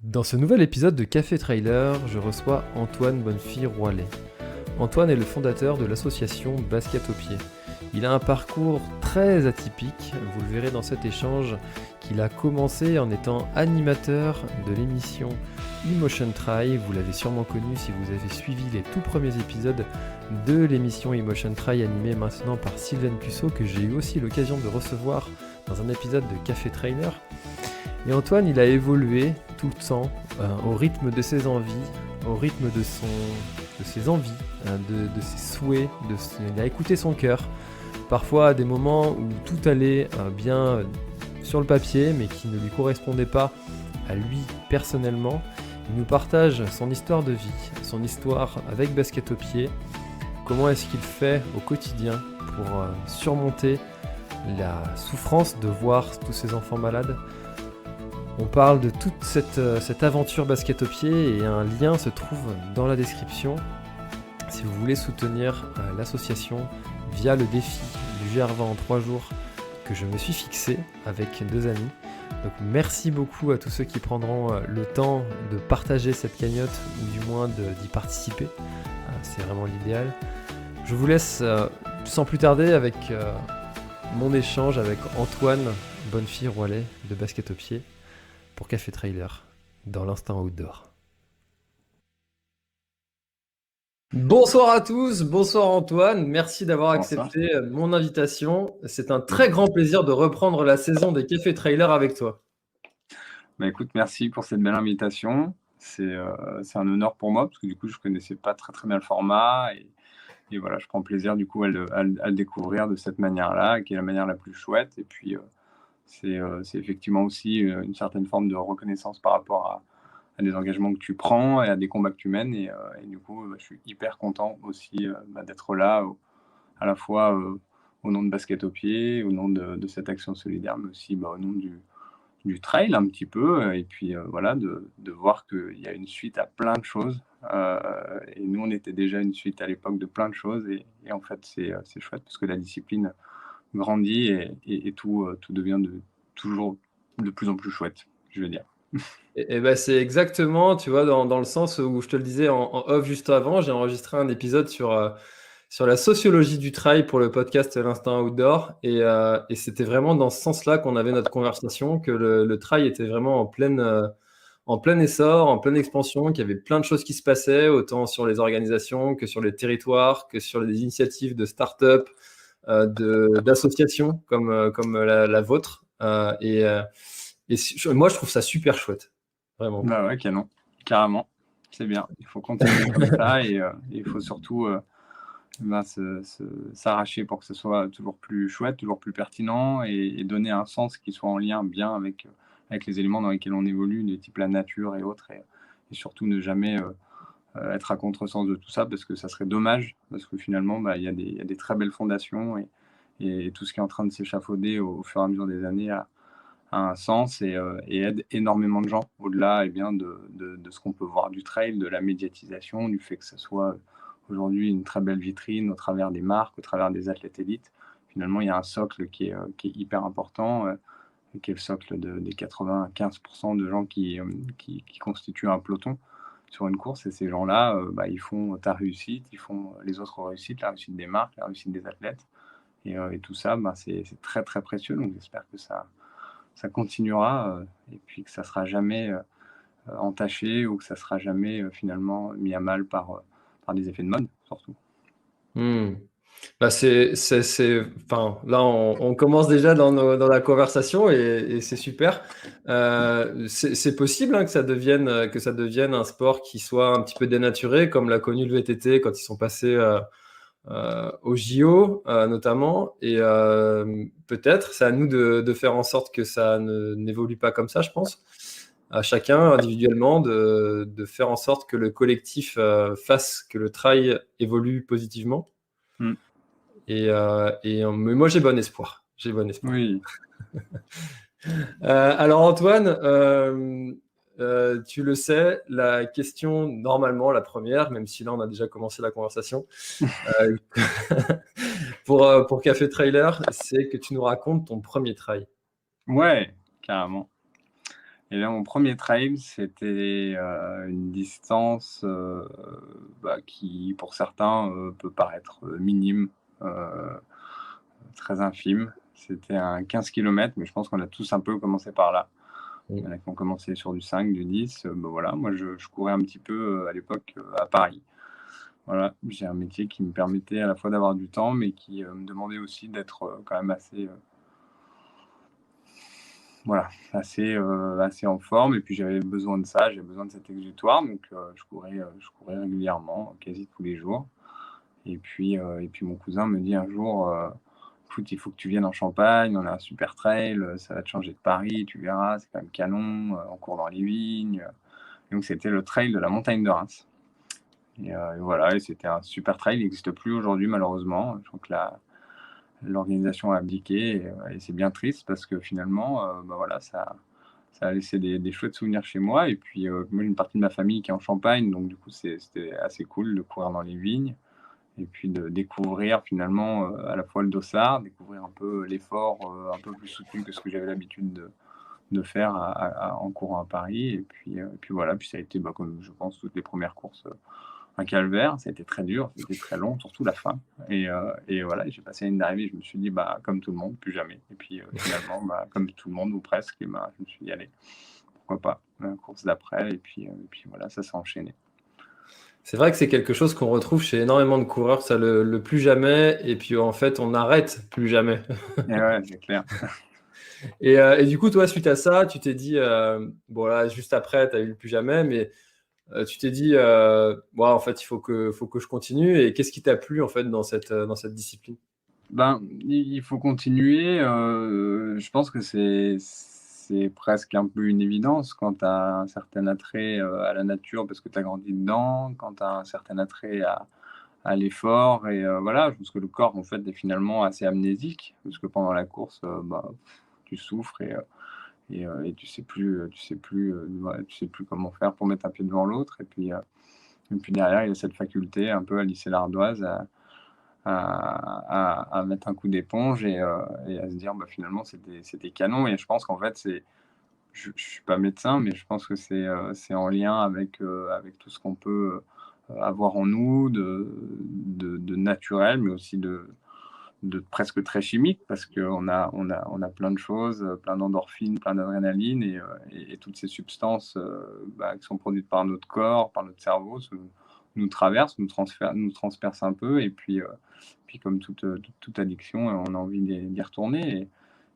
Dans ce nouvel épisode de Café Trailer, je reçois Antoine Bonnefille-Roillet. Antoine est le fondateur de l'association Basket au pied. Il a un parcours très atypique, vous le verrez dans cet échange, qu'il a commencé en étant animateur de l'émission Emotion Try. Vous l'avez sûrement connu si vous avez suivi les tout premiers épisodes de l'émission Emotion Try, animée maintenant par Sylvain Cussot, que j'ai eu aussi l'occasion de recevoir dans un épisode de Café Trailer. Et Antoine, il a évolué tout le temps au rythme de ses envies, au rythme de ses envies, de ses souhaits, il a écouté son cœur. Parfois à des moments où tout allait bien sur le papier, mais qui ne lui correspondait pas à lui personnellement. Il nous partage son histoire de vie, son histoire avec Basket au pied, comment est-ce qu'il fait au quotidien pour surmonter la souffrance de voir tous ces enfants malades. On parle de toute cette aventure basket au pied et un lien se trouve dans la description si vous voulez soutenir l'association via le défi du GR20 en 3 jours que je me suis fixé avec 2 amis. Donc merci beaucoup à tous ceux qui prendront le temps de partager cette cagnotte ou du moins d'y participer. C'est vraiment l'idéal. Je vous laisse sans plus tarder avec mon échange avec Antoine Bonnefille-Roillet de Basket au pied pour Café Trailer, dans l'instant outdoor. Bonsoir à tous, bonsoir Antoine, merci d'avoir accepté mon invitation. C'est un très grand plaisir de reprendre la saison des Café Trailer avec toi. Bah écoute, merci pour cette belle invitation. C'est un honneur pour moi parce que du coup, je connaissais pas très bien le format et voilà, je prends plaisir du coup à le découvrir de cette manière-là, qui est la manière la plus chouette. Et puis, c'est effectivement aussi une certaine forme de reconnaissance par rapport à des engagements que tu prends et à des combats que tu mènes. Et du coup, je suis hyper content aussi d'être là, à la fois au nom de Basket au pied, au nom de cette action solidaire, mais aussi au nom du trail un petit peu. Et puis voilà, de voir qu'il y a une suite à plein de choses. Et nous, on était déjà une suite à l'époque de plein de choses. Et en fait, c'est chouette parce que la discipline grandit et tout devient toujours de plus en plus chouette, je veux dire. Et ben c'est exactement, tu vois, dans le sens où je te le disais en off juste avant, j'ai enregistré un épisode sur la sociologie du trail pour le podcast L'Instant Outdoor. Et c'était vraiment dans ce sens-là qu'on avait notre conversation, que le trail était vraiment en plein essor, en pleine expansion, qu'il y avait plein de choses qui se passaient, autant sur les organisations que sur les territoires, que sur les initiatives de start-up, d'associations comme la vôtre. Moi, je trouve ça super chouette, vraiment. Bah ouais, canon, carrément. C'est bien. Il faut continuer comme ça et il faut surtout s'arracher pour que ce soit toujours plus chouette, toujours plus pertinent et donner un sens qui soit en lien bien avec les éléments dans lesquels on évolue, des types la nature et autres. Et surtout ne jamais être à contresens de tout ça parce que ça serait dommage parce que finalement, il y a des très belles fondations et tout ce qui est en train de s'échafauder au fur et à mesure des années a un sens et aide énormément de gens au-delà de ce qu'on peut voir du trail, de la médiatisation, du fait que ça soit aujourd'hui une très belle vitrine au travers des marques, au travers des athlètes élites. Finalement, il y a un socle qui est hyper important, qui est le socle des 95% de gens qui constituent un peloton sur une course. Et ces gens-là, ils font ta réussite, ils font les autres réussites, la réussite des marques, la réussite des athlètes. Et tout ça, c'est très, très précieux. Donc, j'espère que ça continuera et puis que ça sera jamais entaché ou que ça sera jamais finalement mis à mal par des effets de mode, surtout. Bah enfin, là, on commence déjà dans la conversation et c'est super. C'est possible que ça devienne un sport qui soit un petit peu dénaturé, comme l'a connu le VTT quand ils sont passés au JO notamment. Et peut-être, c'est à nous de faire en sorte que ça n'évolue pas comme ça, je pense. À chacun individuellement de faire en sorte que le collectif fasse que le trail évolue positivement. Mais moi, j'ai bon espoir. Oui. Alors Antoine, tu le sais, la question, normalement, la première, même si là, on a déjà commencé la conversation, pour Café Trailer, c'est que tu nous racontes ton premier trail. Ouais, carrément. Et là, mon premier trail, c'était, une distance, qui pour certains, peut paraître, minime, heu, très infime. C'était un 15 kilomètres, mais je pense qu'on a tous un peu commencé par là. Il y Mmh. en a qui ont commencé sur du 5, du 10, voilà, moi je courais un petit peu, à l'époque, à Paris. Voilà, j'ai un métier qui me permettait à la fois d'avoir du temps, mais qui, me demandait aussi d'être, quand même assez, voilà, assez en forme, et puis j'avais besoin de ça, j'avais besoin de cet exutoire, donc je courais régulièrement, quasi tous les jours. Et puis mon cousin me dit un jour, «Écoute, il faut que tu viennes en Champagne, on a un super trail, ça va te changer de Paris, tu verras, c'est quand même canon, on court dans les vignes». Et donc c'était le trail de la montagne de Reims, et voilà, et c'était un super trail. Il n'existe plus aujourd'hui malheureusement. Je crois que l'organisation a abdiqué, et c'est bien triste parce que finalement, voilà, ça a laissé des chouettes souvenirs chez moi. Et puis, moi j'ai une partie de ma famille qui est en Champagne, donc du coup c'était assez cool de courir dans les vignes, et puis de découvrir finalement, à la fois le dossard, découvrir un peu l'effort, un peu plus soutenu que ce que j'avais l'habitude de faire en courant à Paris. Et puis voilà, puis ça a été, comme je pense toutes les premières courses, un calvaire. Ça a été très dur, c'était très long, surtout la fin. Et voilà, j'ai passé la ligne d'arrivée, je me suis dit: comme tout le monde, plus jamais. Et puis, finalement, comme tout le monde ou presque, je me suis dit: «Allez, pourquoi pas?» La course d'après, et puis voilà, ça s'est enchaîné. C'est vrai que c'est quelque chose qu'on retrouve chez énormément de coureurs, ça, le plus jamais, et puis en fait, on n'arrête plus jamais. Et ouais, c'est clair. Et du coup, toi, suite à ça, tu t'es dit, bon là, juste après, tu as eu le plus jamais, mais tu t'es dit, ouais, en fait, il faut que je continue. Et qu'est-ce qui t'a plu en fait dans cette discipline? Il faut continuer, je pense que c'est presque un peu une évidence quand tu as un certain attrait, à la nature parce que tu as grandi dedans, quand tu as un certain attrait à l'effort, et voilà, je pense que le corps, en fait, est finalement assez amnésique parce que pendant la course, tu souffres, et tu sais plus comment faire pour mettre un pied devant l'autre. Et puis derrière, il y a cette faculté un peu à lisser l'ardoise, à mettre un coup d'éponge, et à se dire: finalement, c'était canon. Et je pense qu'en fait, je suis pas médecin, mais je pense que c'est en lien avec tout ce qu'on peut, avoir en nous de naturel, mais aussi de presque très chimique, parce qu'on a plein de choses, plein d'endorphines, plein d'adrénaline, et toutes ces substances, qui sont produites par notre corps, par notre cerveau, nous traversent, nous transpercent un peu. Et puis comme toute addiction, on a envie d'y retourner.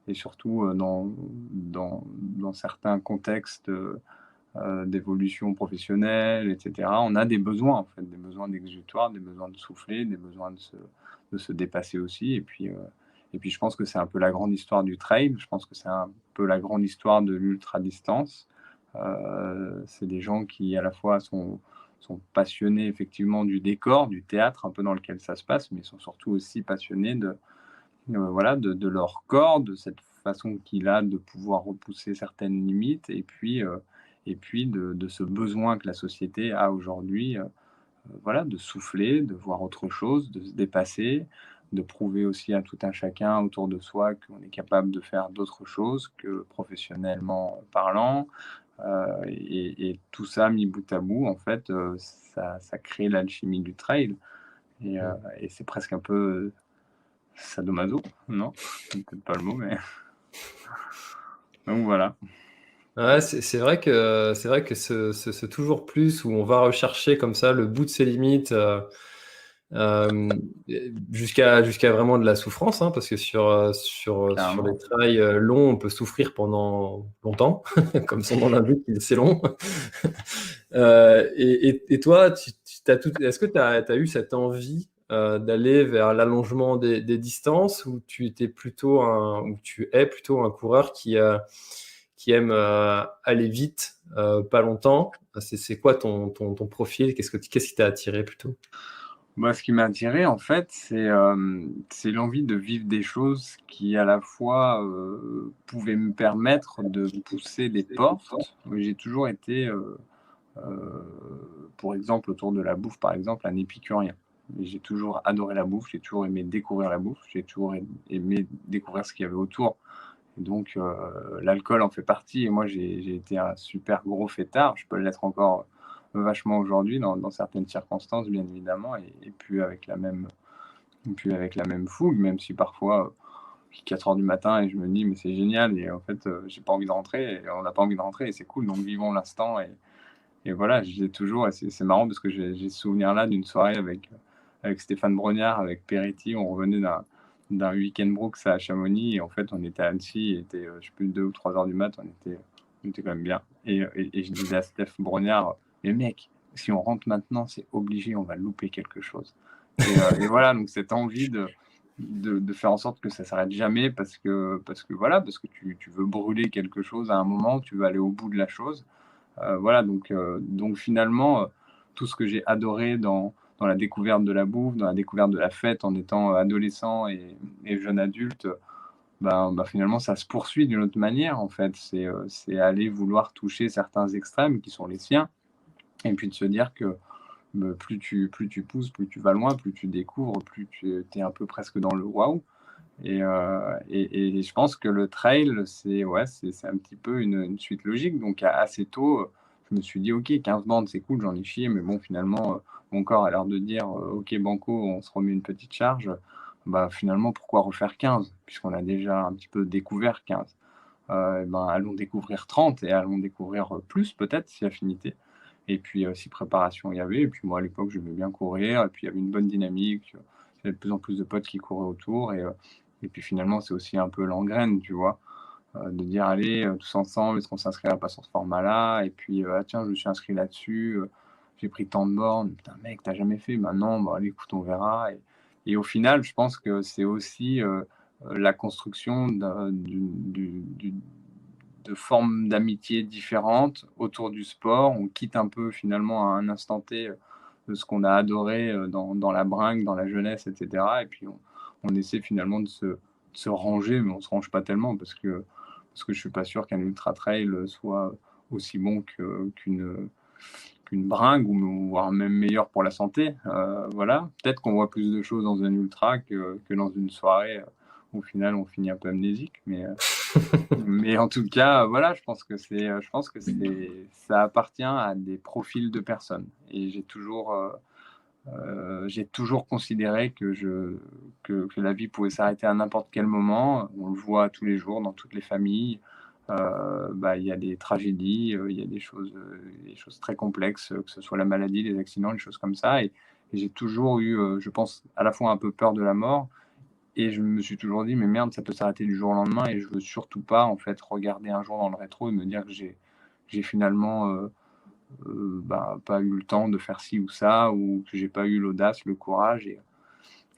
Et surtout, dans certains contextes, d'évolution professionnelle, et cetera. On a des besoins, en fait, des besoins d'exutoire, des besoins de souffler, des besoins de se dépasser aussi. Et puis je pense que c'est un peu la grande histoire du trail. Je pense que c'est un peu la grande histoire de l'ultra-distance. C'est des gens qui, à la fois, sont passionnés effectivement du décor, du théâtre un peu dans lequel ça se passe, mais sont surtout aussi passionnés voilà, de leur corps, de cette façon qu'il a de pouvoir repousser certaines limites, et puis de ce besoin que la société a aujourd'hui, voilà, de souffler, de voir autre chose, de se dépasser, de prouver aussi à tout un chacun autour de soi qu'on est capable de faire d'autres choses que professionnellement parlant. Et tout ça mis bout à bout, en fait, ça crée l'alchimie du trail. Et c'est presque un peu sadomaso, non? C'est peut-être pas le mot, mais donc voilà. Ouais, c'est vrai que ce toujours plus où on va rechercher comme ça le bout de ses limites, jusqu'à vraiment de la souffrance, hein, parce que sur les Clairement. trails longs, on peut souffrir pendant longtemps, comme son nom l'indique, c'est long. Et toi, est-ce que tu as eu cette envie d'aller vers l'allongement des distances, ou tu es plutôt un coureur qui aime aller vite, pas longtemps? C'est quoi ton profil? Qu'est-ce qui t'a attiré plutôt? Moi, ce qui m'a attiré, en fait, c'est l'envie de vivre des choses qui, à la fois, pouvaient me permettre de pousser des portes. J'ai toujours été, pour exemple, autour de la bouffe, par exemple, un épicurien. Et j'ai toujours adoré la bouffe, j'ai toujours aimé découvrir la bouffe, j'ai toujours aimé découvrir ce qu'il y avait autour Donc, l'alcool en fait partie et moi j'ai été un super gros fêtard. Je peux l'être encore vachement aujourd'hui dans certaines circonstances, bien évidemment et plus avec la même fougue, même si parfois, il est 4 heures du matin et je me dis: «Mais c'est génial» et en fait, j'ai pas envie de rentrer et on n'a pas envie de rentrer et c'est cool, donc vivons l'instant et voilà, je l'ai toujours et c'est marrant parce que j'ai ce souvenir-là d'une soirée avec Stéphane Brognard, avec Peretti. On revenait d'un week-end Brooks à Chamonix et en fait, on était à Annecy, il était, je sais plus 2 ou 3 heures du mat, on était quand même bien et je disais à Steph Brognard: «Mais mec, si on rentre maintenant, c'est obligé, on va louper quelque chose» et voilà, donc cette envie de faire en sorte que ça s'arrête jamais parce que voilà, parce que tu veux brûler quelque chose à un moment, tu veux aller au bout de la chose. Voilà, donc finalement, tout ce que j'ai adoré dans la découverte de la bouffe, dans la découverte de la fête en étant adolescent et jeune adulte, finalement ça se poursuit d'une autre manière en fait. C'est aller vouloir toucher certains extrêmes qui sont les siens et puis de se dire que, plus tu pousses, plus tu vas loin, plus tu découvres, plus tu es un peu presque dans le waouh et je pense que le trail, c'est ouais, c'est un petit peu une suite logique. Donc assez tôt, je me suis dit: «OK, 15 bandes, c'est cool, j'en ai chié, mais bon, finalement, mon corps a l'air de dire, OK, banco, on se remet une petite charge». Finalement, pourquoi refaire 15 puisqu'on a déjà un petit peu découvert 15? Allons découvrir 30 et allons découvrir, plus peut-être si affinité et puis, si préparation il y avait et puis moi à l'époque j'aimais bien courir et puis il y avait une bonne dynamique, j'avais de plus en plus de potes qui couraient autour et puis finalement c'est aussi un peu l'engraine, tu vois? De dire: «Allez, tous ensemble, est-ce qu'on s'inscrirait pas sur ce format-là?» et puis, «Ah tiens, je me suis inscrit là-dessus, j'ai pris tant de bornes». «Putain mec, tu jamais fait?» «Bah non». «Bah allez écoute, on verra» et au final, je pense que c'est aussi, la construction de formes d'amitié différentes autour du sport. On quitte un peu finalement à un instant T, de ce qu'on a adoré, dans la bringue, dans la jeunesse et cetera et puis on essaie finalement de se ranger, mais on se range pas tellement parce que je suis pas sûr qu'un ultra trail, soit aussi bon qu'une bringue ou voire même meilleur pour la santé, voilà. Peut-être qu'on voit plus de choses dans un ultra que dans une soirée, où au final on finit un peu amnésique, mais en tout cas, voilà, je pense que ça appartient à des profils de personnes et j'ai toujours considéré que la vie pouvait s'arrêter à n'importe quel moment. On le voit tous les jours dans toutes les familles. Il y a des tragédies, il y a des choses très complexes, que ce soit la maladie, les accidents, les choses comme ça et j'ai toujours eu, je pense, à la fois un peu peur de la mort et je me suis toujours dit: «Mais merde, ça peut s'arrêter du jour au lendemain» et je veux surtout pas, en fait, regarder un jour dans le rétro et me dire que j'ai finalement, pas eu le temps de faire ci ou ça ou que j'ai pas eu l'audace, le courage et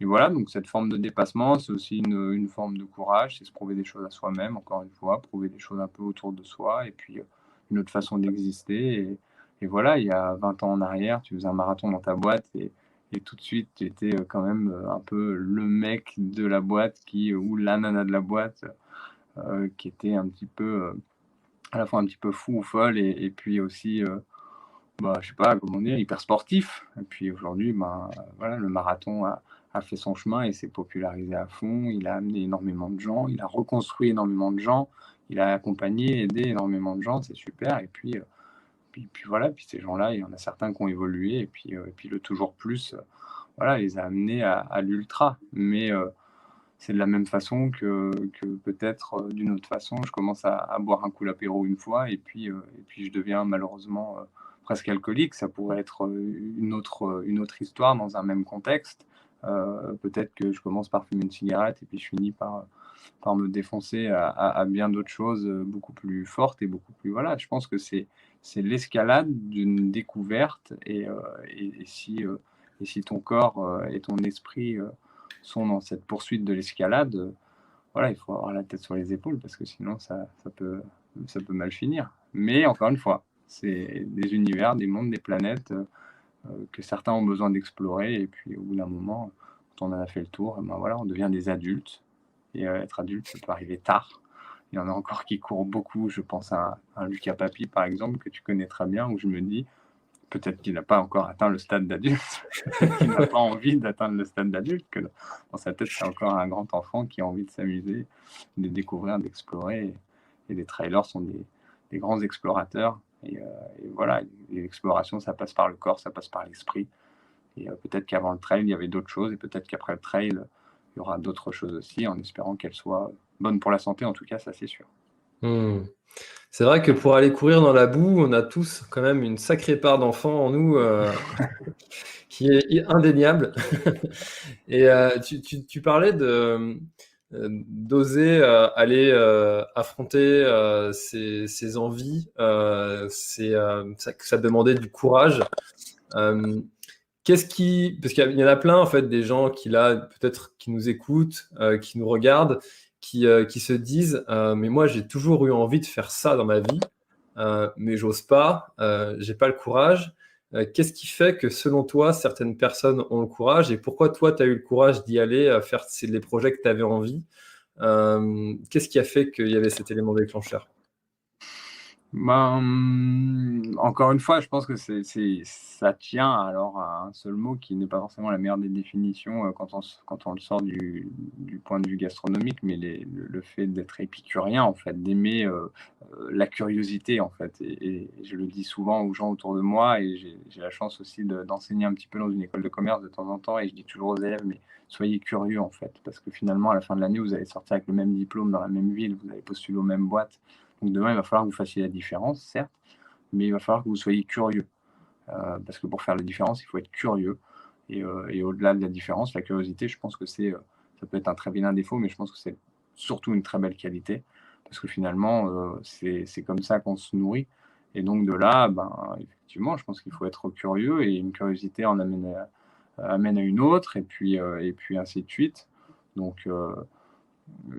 voilà, donc cette forme de dépassement, c'est aussi une forme de courage, c'est se prouver des choses à soi-même, encore une fois, prouver des choses un peu autour de soi et puis, une autre façon d'exister et voilà, il y a 20 ans en arrière, tu faisais un marathon dans ta boîte et tout de suite, tu étais, quand même, un peu le mec de la boîte ou la nana de la boîte, qui était un petit peu, à la fois un petit peu fou ou folle et puis aussi, je sais pas comment dire, hyper sportif et puis aujourd'hui, voilà, le marathon a fait son chemin et s'est popularisé à fond. Il a amené énormément de gens, il a reconstruit énormément de gens, il a accompagné, aidé énormément de gens, c'est super et puis voilà, puis ces gens-là, il y en a certains qui ont évolué et puis le toujours plus, voilà, les a amenés à l'ultra. Mais c'est de la même façon que peut-être, d'une autre façon, je commence à boire un coup l'apéro une fois et puis je deviens malheureusement, presque alcoolique. Ça pourrait être, une autre histoire dans un même contexte. Peut-être que je commence par fumer une cigarette et puis je finis par me défoncer à bien d'autres choses, beaucoup plus fortes et beaucoup plus voilà, je pense que c'est l'escalade d'une découverte et si ton corps, et ton esprit, sont dans cette poursuite de l'escalade, voilà, il faut avoir la tête sur les épaules parce que sinon ça peut mal finir. Mais encore une fois, c'est des univers, des mondes, des planètes, que certains ont besoin d'explorer et puis au bout d'un moment, quand on en a fait le tour, voilà, on devient des adultes et être adulte, ça peut arriver tard. Il y en a encore qui courent beaucoup, je pense à un Lucas Papi par exemple que tu connais très bien où je me dis: Peut-être qu'il n'a pas encore atteint le stade d'adulte, peut-être qu'il n'a pas envie d'atteindre le stade d'adulte, que dans sa tête, c'est encore un grand enfant qui a envie de s'amuser, de découvrir, d'explorer. Et les trailers sont des grands explorateurs. Et voilà, l'exploration, ça passe par le corps, ça passe par l'esprit. Et peut-être qu'avant le trail, il y avait d'autres choses, et peut-être qu'après le trail, il y aura d'autres choses aussi, en espérant qu'elles soient bonnes pour la santé, en tout cas, ça c'est sûr. C'est vrai que pour aller courir dans la boue, on a tous quand même une sacrée part d'enfant en nous qui est indéniable. Et tu parlais d'oser aller affronter ses envies, ça demandait du courage. Parce qu'il y en a plein en fait des gens qui là peut-être qui nous écoutent, qui nous regardent, qui se disent mais moi j'ai toujours eu envie de faire ça dans ma vie, mais j'ose pas, j'ai pas le courage. Qu'est-ce qui fait que selon toi certaines personnes ont le courage et pourquoi toi tu as eu le courage d'y aller faire les projets que tu avais envie? Qu'est-ce qui a fait qu'il y avait cet élément déclencheur? Encore une fois, je pense que ça tient alors à un seul mot qui n'est pas forcément la meilleure des définitions quand on le sort du point de vue gastronomique, mais le fait d'être épicurien, en fait, d'aimer la curiosité, en fait. Et je le dis souvent aux gens autour de moi, et j'ai la chance aussi d'enseigner un petit peu dans une école de commerce de temps en temps, et je dis toujours aux élèves, mais soyez curieux, en fait, parce que finalement, à la fin de l'année, vous allez sortir avec le même diplôme dans la même ville, vous allez postuler aux mêmes boîtes. Donc demain, il va falloir que vous fassiez la différence, certes, mais il va falloir que vous soyez curieux. Parce que pour faire la différence, il faut être curieux. Et au-delà de la différence, la curiosité, je pense que ça peut être un très vilain défaut, mais je pense que c'est surtout une très belle qualité. Parce que finalement, c'est comme ça qu'on se nourrit. Et donc de là, effectivement, je pense qu'il faut être curieux, et une curiosité en amène à une autre, et puis ainsi de suite. Donc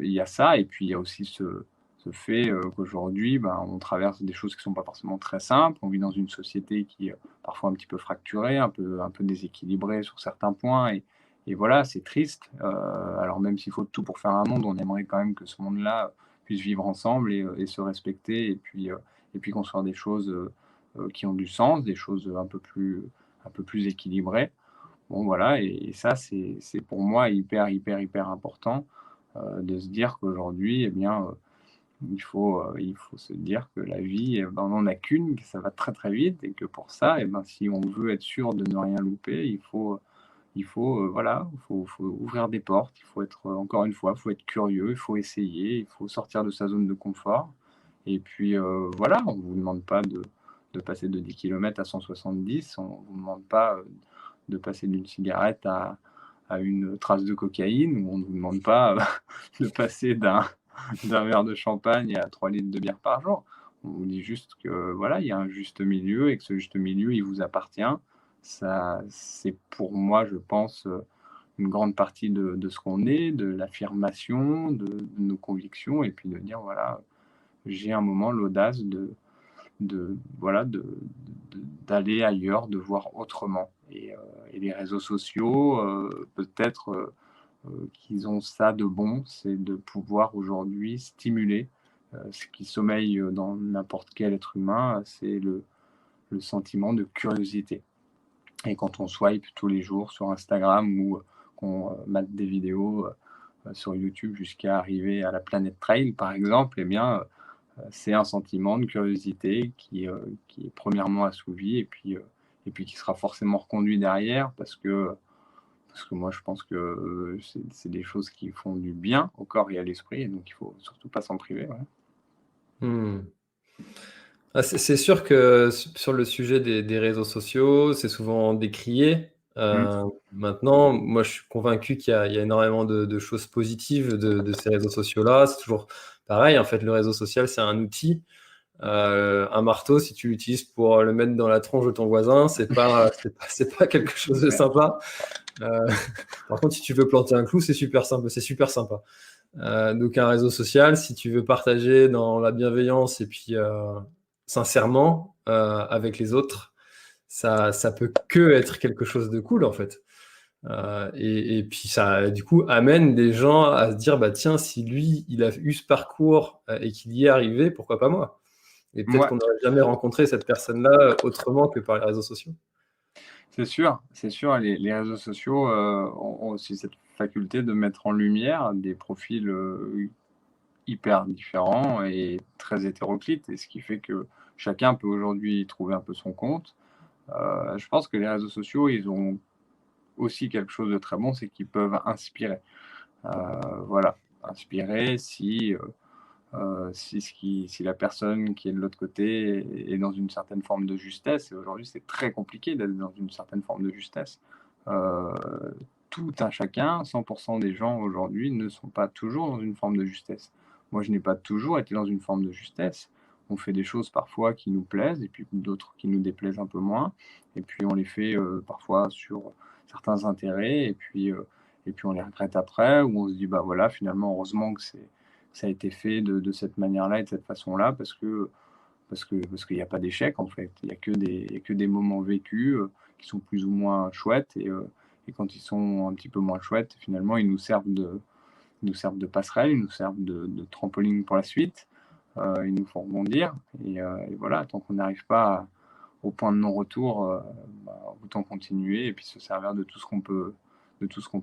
il y a ça, et puis il y a aussi ce fait qu'aujourd'hui, on traverse des choses qui ne sont pas forcément très simples. On vit dans une société qui est parfois un petit peu fracturée, un peu déséquilibrée sur certains points. Et voilà, c'est triste. Alors même s'il faut tout pour faire un monde, on aimerait quand même que ce monde-là puisse vivre ensemble et se respecter, et puis construire des choses qui ont du sens, des choses un peu plus équilibrées. Bon voilà, et ça c'est pour moi hyper, hyper, hyper important de se dire qu'aujourd'hui, eh bien, il faut se dire que la vie, on n'en a qu'une, que ça va très très vite, et que pour ça, si on veut être sûr de ne rien louper, voilà, faut ouvrir des portes, il faut être, encore une fois, il faut être curieux, il faut essayer, il faut sortir de sa zone de confort. Et puis voilà, on ne vous demande pas de passer de 10 km à 170, on ne vous demande pas de passer d'une cigarette à une trace de cocaïne, ou on ne vous demande pas de passer d'un verre de champagne à 3 litres de bière par jour. On vous dit juste que voilà, il y a un juste milieu, et que ce juste milieu, il vous appartient. Ça, c'est pour moi, je pense, une grande partie de ce qu'on est, de l'affirmation, de nos convictions, et puis de dire voilà, j'ai un moment l'audace voilà, d'aller ailleurs, de voir autrement. Et les réseaux sociaux, peut-être qu'ils ont ça de bon, c'est de pouvoir aujourd'hui stimuler ce qui sommeille dans n'importe quel être humain, c'est le sentiment de curiosité. Et quand on swipe tous les jours sur Instagram, ou qu'on mate des vidéos sur YouTube jusqu'à arriver à la planète Trail, par exemple, eh bien, c'est un sentiment de curiosité qui est premièrement assouvi, et puis qui sera forcément reconduit derrière, parce que moi, je pense que c'est des choses qui font du bien au corps et à l'esprit, et donc il faut surtout pas s'en priver. Ouais. C'est sûr que sur le sujet des réseaux sociaux, c'est souvent décrié. Maintenant, moi, je suis convaincu qu'il y a énormément de choses positives de ces réseaux sociaux-là. C'est toujours pareil. En fait, le réseau social, c'est un outil. Un marteau, si tu l'utilises pour le mettre dans la tronche de ton voisin, c'est pas quelque chose de sympa. Par contre, si tu veux planter un clou, c'est super simple, c'est super sympa. Donc un réseau social, si tu veux partager dans la bienveillance et puis sincèrement avec les autres, ça peut que être quelque chose de cool en fait. Et puis ça du coup amène des gens à se dire bah tiens, si lui il a eu ce parcours et qu'il y est arrivé, pourquoi pas moi? Et peut-être Ouais, qu'on n'aurait jamais rencontré cette personne-là autrement que par les réseaux sociaux. c'est sûr, les réseaux sociaux ont aussi cette faculté de mettre en lumière des profils hyper différents et très hétéroclites, et ce qui fait que chacun peut aujourd'hui y trouver un peu son compte. Je pense que les réseaux sociaux, ils ont aussi quelque chose de très bon, c'est qu'ils peuvent inspirer. Voilà, inspirer si la personne qui est de l'autre côté est dans une certaine forme de justesse, et aujourd'hui c'est très compliqué d'être dans une certaine forme de justesse. Euh, Tout un chacun, 100% des gens aujourd'hui ne sont pas toujours dans une forme de justesse. Moi, je n'ai pas toujours été dans une forme de justesse. On fait des choses parfois qui nous plaisent et puis d'autres qui nous déplaisent un peu moins. Et puis on les fait parfois sur certains intérêts et puis on les regrette après, ou on se dit bah voilà, finalement heureusement que ça a été fait de cette manière-là et de cette façon-là, parce qu'il n'y a pas d'échec en fait. Il y a que des moments vécus qui sont plus ou moins chouettes, et quand ils sont un petit peu moins chouettes, finalement, ils nous servent de passerelle, ils nous servent de trampoline pour la suite, ils nous font rebondir, et voilà, tant qu'on n'arrive pas au point de non-retour, bah, autant continuer et puis se servir de tout ce qu'on peut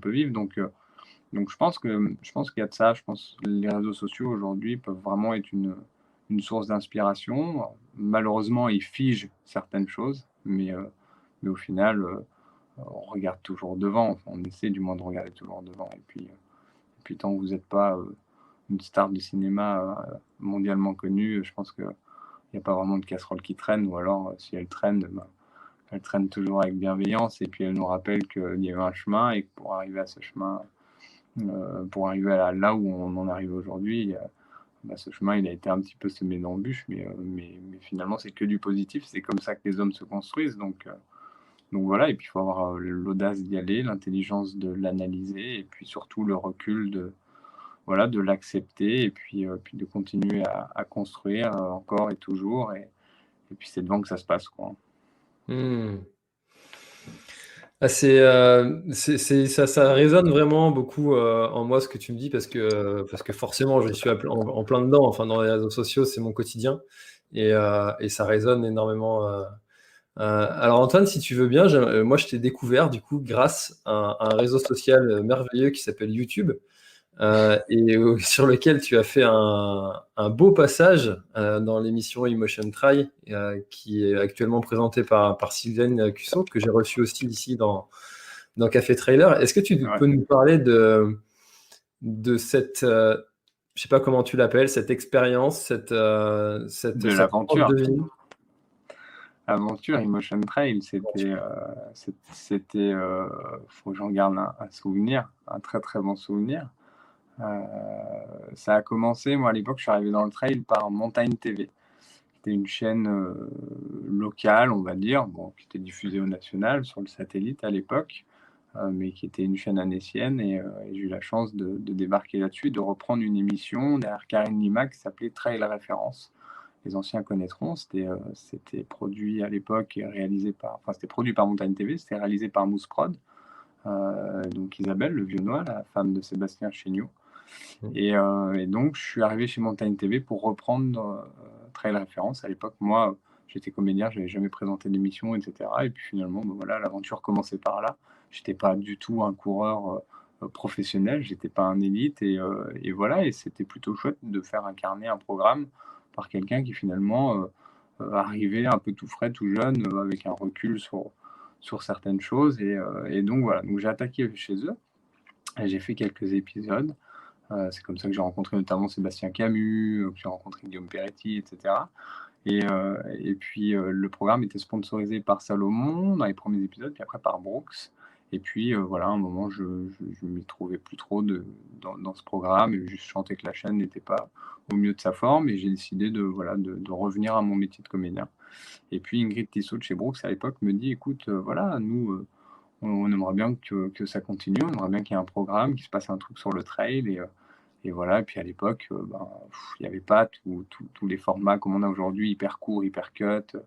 vivre. Donc je pense qu'il y a de ça. Je pense que les réseaux sociaux aujourd'hui peuvent vraiment être une source d'inspiration. Malheureusement, ils figent certaines choses, mais au final, on regarde toujours devant. Enfin, on essaie du moins de regarder toujours devant. Et puis tant que vous n'êtes pas une star de cinéma mondialement connue, je pense qu'il n'y a pas vraiment de casserole qui traîne, ou alors si elle traîne, ben, elle traîne toujours avec bienveillance, et puis elle nous rappelle qu'il y avait un chemin, et que pour arriver à ce chemin, pour arriver là où on en arrive aujourd'hui, bah, ce chemin il a été un petit peu semé d'embûches, mais finalement c'est que du positif, c'est comme ça que les hommes se construisent. Donc voilà, et puis il faut avoir l'audace d'y aller, l'intelligence de l'analyser, et puis surtout le recul voilà, de l'accepter, puis de continuer à construire encore et toujours, et puis c'est devant que ça se passe, quoi. Hmm. Ah, ça résonne vraiment beaucoup en moi ce que tu me dis parce que forcément je suis en plein dedans, enfin dans les réseaux sociaux c'est mon quotidien et ça résonne énormément. Alors Antoine, si tu veux bien, moi je t'ai découvert du coup grâce à un réseau social merveilleux qui s'appelle YouTube sur lequel tu as fait un beau passage dans l'émission Emotion Try, qui est actuellement présentée par Sylvaine Cusson, que j'ai reçue aussi ici dans Café Trailer. Est-ce que tu Ouais. peux nous parler de cette, je sais pas comment tu l'appelles, cette expérience, De cette tranche l'aventure. de vie? Aventure Emotion Trail, faut que j'en garde un souvenir, un très très bon souvenir. Euh, Ça a commencé, moi à l'époque, je suis arrivé dans le trail par Montagne TV. C'était une chaîne locale, on va dire, bon, qui était diffusée au national sur le satellite à l'époque, mais qui était une chaîne annécienne, et j'ai eu la chance de débarquer là-dessus, de reprendre une émission derrière Karine Lima qui s'appelait Trail Référence. Les anciens connaîtront, c'était produit à l'époque et réalisé enfin c'était produit par Montagne TV, c'était réalisé par Mousse Prod, donc Isabelle Le Viennois, la femme de Sébastien Chéniaud. Et donc, je suis arrivé chez Montagne TV pour reprendre Trail Référence. À l'époque, moi, j'étais comédien, je n'avais jamais présenté d'émission, etc. Et puis finalement, ben voilà, l'aventure commençait par là. Je n'étais pas du tout un coureur professionnel, j'étais pas un élite. Et voilà, et c'était plutôt chouette de faire incarner un programme par quelqu'un qui finalement arrivait un peu tout frais, tout jeune, avec un recul sur certaines choses. Et donc voilà, donc j'ai attaqué chez eux, et j'ai fait quelques épisodes. C'est comme ça que j'ai rencontré notamment Sébastien Camus, que j'ai rencontré Guillaume Peretti, etc. Et puis le programme était sponsorisé par Salomon dans les premiers épisodes, puis après par Brooks. Et puis voilà, à un moment, je m'y trouvais plus trop dans ce programme, et je sentais que la chaîne n'était pas au mieux de sa forme, et j'ai décidé voilà, de revenir à mon métier de comédien. Et puis Ingrid Tissot de chez Brooks à l'époque me dit, écoute, voilà, nous, on aimerait bien que ça continue, on aimerait bien qu'il y ait un programme, qu'il se passe un truc sur le trail, et voilà. Et puis à l'époque, il n'y avait pas tous les formats comme on a aujourd'hui, hyper court, hyper cut.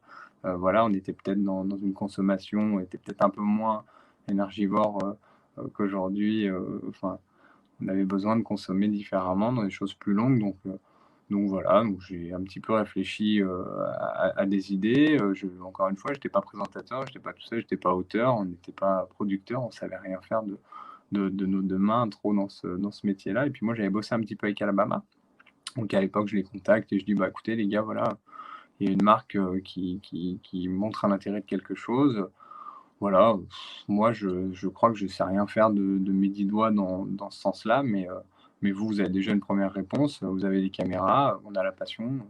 Voilà, on était peut-être dans une consommation, on était peut-être un peu moins énergivore qu'aujourd'hui. Enfin, on avait besoin de consommer différemment dans des choses plus longues. Donc voilà, donc j'ai un petit peu réfléchi, à des idées, encore une fois, j'étais pas présentateur, j'étais pas tout seul, j'étais pas auteur, on n'était pas producteur, on savait rien faire de nos 2 mains trop dans ce métier-là et puis moi, j'avais bossé un petit peu avec Alabama. Donc à l'époque, je les contacte et je dis: «Bah, écoutez les gars, voilà, il y a une marque, qui montre un intérêt de quelque chose. Voilà, moi je crois que je sais rien faire de mes 10 doigts dans ce sens-là, mais vous, vous avez déjà une première réponse, vous avez les caméras, on a la passion».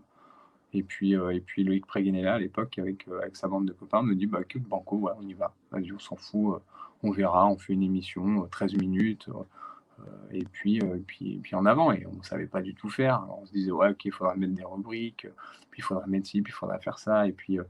Et puis Loïc Préguenella à l'époque avec sa bande de copains me dit: «Bah, écoute banco, ouais, on y va. Vas-y, on s'en fout, on verra, on fait une émission, 13 minutes, et puis en avant». Et on savait pas du tout faire. On se disait: «Ouais, OK, il faudra mettre des rubriques, puis il faudra mettre ci, puis il faudra faire ça». Et puis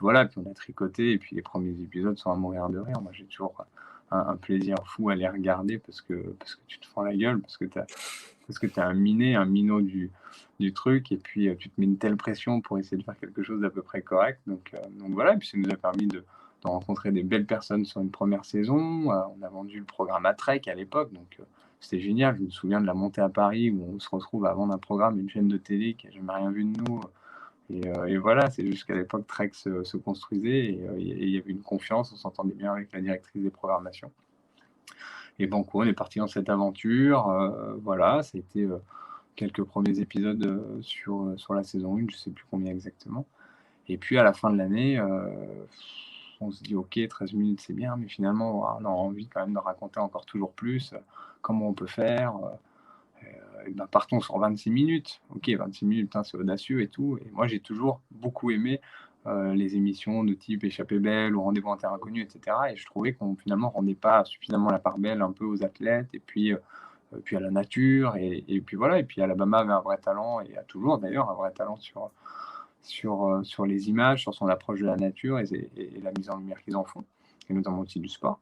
voilà, puis on a tricoté et puis les premiers épisodes sont à mourir de rire. Moi, j'ai toujours un plaisir fou à les regarder parce que tu te fends la gueule, parce que tu es un minot du truc et puis, tu te mets une telle pression pour essayer de faire quelque chose d'à peu près correct. Donc voilà, et puis ça nous a permis de rencontrer des belles personnes sur une première saison. On a vendu le programme à Trek à l'époque, c'était génial. Je me souviens de la montée à Paris où on se retrouve à vendre un programme, une chaîne de télé qui a jamais rien vu de nous, et voilà, c'est juste qu'à l'époque Trek se construisait et il y avait une confiance, on s'entendait bien avec la directrice des programmations. Et banco, on est parti dans cette aventure, voilà, ça a été, quelques premiers épisodes, sur la saison 1, je sais plus combien exactement. Et puis à la fin de l'année, on se dit: «OK, 13 minutes, c'est bien, mais finalement, on a envie quand même de raconter encore toujours plus, comment on peut faire?» Et ben, partons sur 26 minutes. OK, 26 minutes, hein, c'est audacieux et tout. Et moi, j'ai toujours beaucoup aimé, les émissions de type Échappée belle ou Rendez-vous en terre inconnue et cetera, et je trouvais qu'on finalement rendait pas suffisamment la part belle un peu aux athlètes et puis à la nature et puis voilà. Et puis Alabama avait un vrai talent et a toujours d'ailleurs un vrai talent sur les images, sur son approche de la nature et la mise en lumière qu'ils en font, et notamment aussi du sport.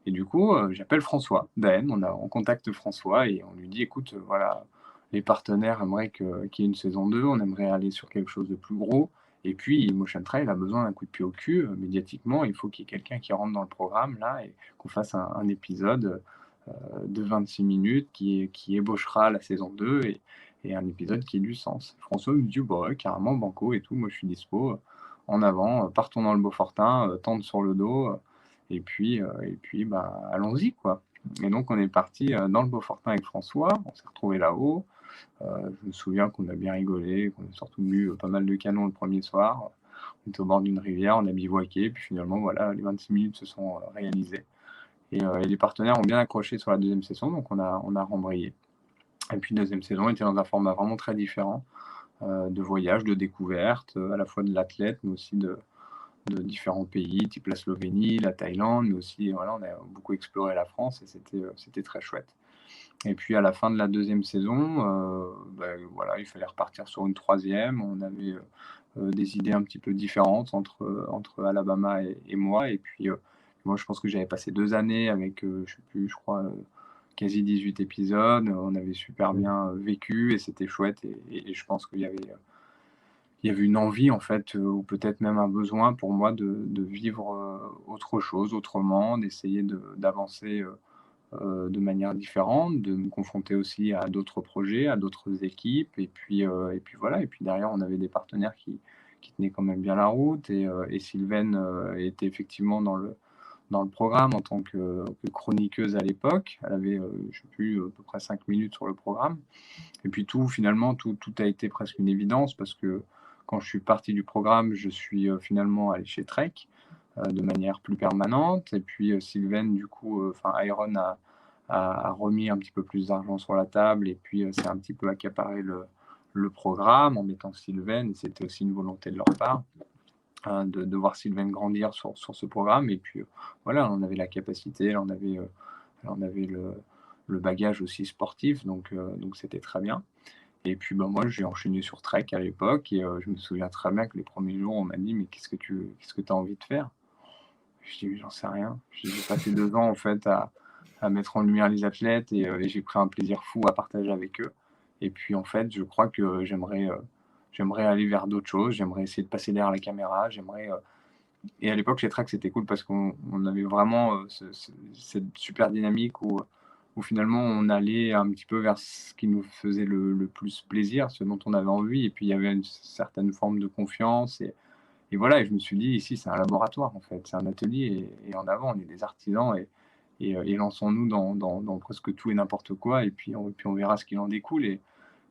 Et du coup, j'appelle François Daen, on contacte François et on lui dit: «Écoute, voilà, les partenaires aimeraient qu'il y ait une saison 2, on aimerait aller sur quelque chose de plus gros et puis Motion Trail a besoin d'un coup de pied au cul, médiatiquement, il faut qu'il y ait quelqu'un qui rentre dans le programme là et qu'on fasse un épisode, de 26 minutes qui ébauchera la saison 2 et un épisode qui ait du sens». François me dit: «Bah ouais, carrément banco et tout, moi je suis dispo, en avant, partons dans le Beaufortin, tente sur le dos, et puis, bah, allons-y, quoi». Et donc on est parti, dans le Beaufortin avec François, on s'est retrouvés là-haut, je me souviens qu'on a bien rigolé, qu'on a surtout bu, pas mal de canons le premier soir. On était au bord d'une rivière, on a bivouaqué, puis finalement voilà, les 26 minutes se sont, réalisées et les partenaires ont bien accroché sur la deuxième saison, donc on a rembrayé. Et puis deuxième saison était dans un format vraiment très différent, de voyage, de découverte, à la fois de l'athlète, mais aussi de différents pays, type la Slovénie, la Thaïlande, mais aussi, voilà, on a beaucoup exploré la France et c'était très chouette. Et puis à la fin de la deuxième saison, voilà, il fallait repartir sur une troisième. On avait, des idées un petit peu différentes entre Alabama et moi. Et puis, moi, je pense que j'avais passé 2 années avec, je sais plus, je crois, quasi 18 épisodes. On avait super bien, vécu et c'était chouette et je pense qu'il y avait une envie en fait, ou peut-être même un besoin pour moi de vivre, autre chose, autrement, d'essayer d'avancer, de manière différente, de me confronter aussi à d'autres projets, à d'autres équipes et puis voilà. Et puis derrière on avait des partenaires qui tenaient quand même bien la route et Sylvaine, était effectivement dans le programme en tant que chroniqueuse à l'époque. Elle avait, je sais plus, à peu près 5 minutes sur le programme. Et puis finalement, tout a été presque une évidence parce que quand je suis parti du programme, je suis, finalement allé chez Trek, de manière plus permanente. Et puis, Sylvaine du coup, enfin Iron a remis un petit peu plus d'argent sur la table et puis, s'est un petit peu accaparé le programme en mettant Sylvaine, et c'était aussi une volonté de leur part, de voir Sylvaine grandir sur ce programme. Et puis, voilà, on avait la capacité, on avait le bagage aussi sportif, donc c'était très bien. Et puis, bah, moi, j'ai enchaîné sur Trek à l'époque et je me souviens très bien que les premiers jours, on m'a dit: «Mais qu'est-ce que tu as envie de faire?» Je dis: «Mais j'en sais rien». J'ai passé 2 ans en fait à mettre en lumière les athlètes et j'ai pris un plaisir fou à partager avec eux. Et puis en fait, je crois que j'aimerais aller vers d'autres choses, j'aimerais essayer de passer derrière la caméra, et à l'époque chez Trek, c'était cool parce qu'on avait vraiment, cette super dynamique où où finalement on allait un petit peu vers ce qui nous faisait le plus plaisir, ce dont on avait envie et puis il y avait une certaine forme de confiance et voilà et je me suis dit: «Ici, c'est un laboratoire, en fait, c'est un atelier et en avant, on est des artisans et lançons-nous dans presque tout et n'importe quoi et puis on verra ce qu'il en découle» et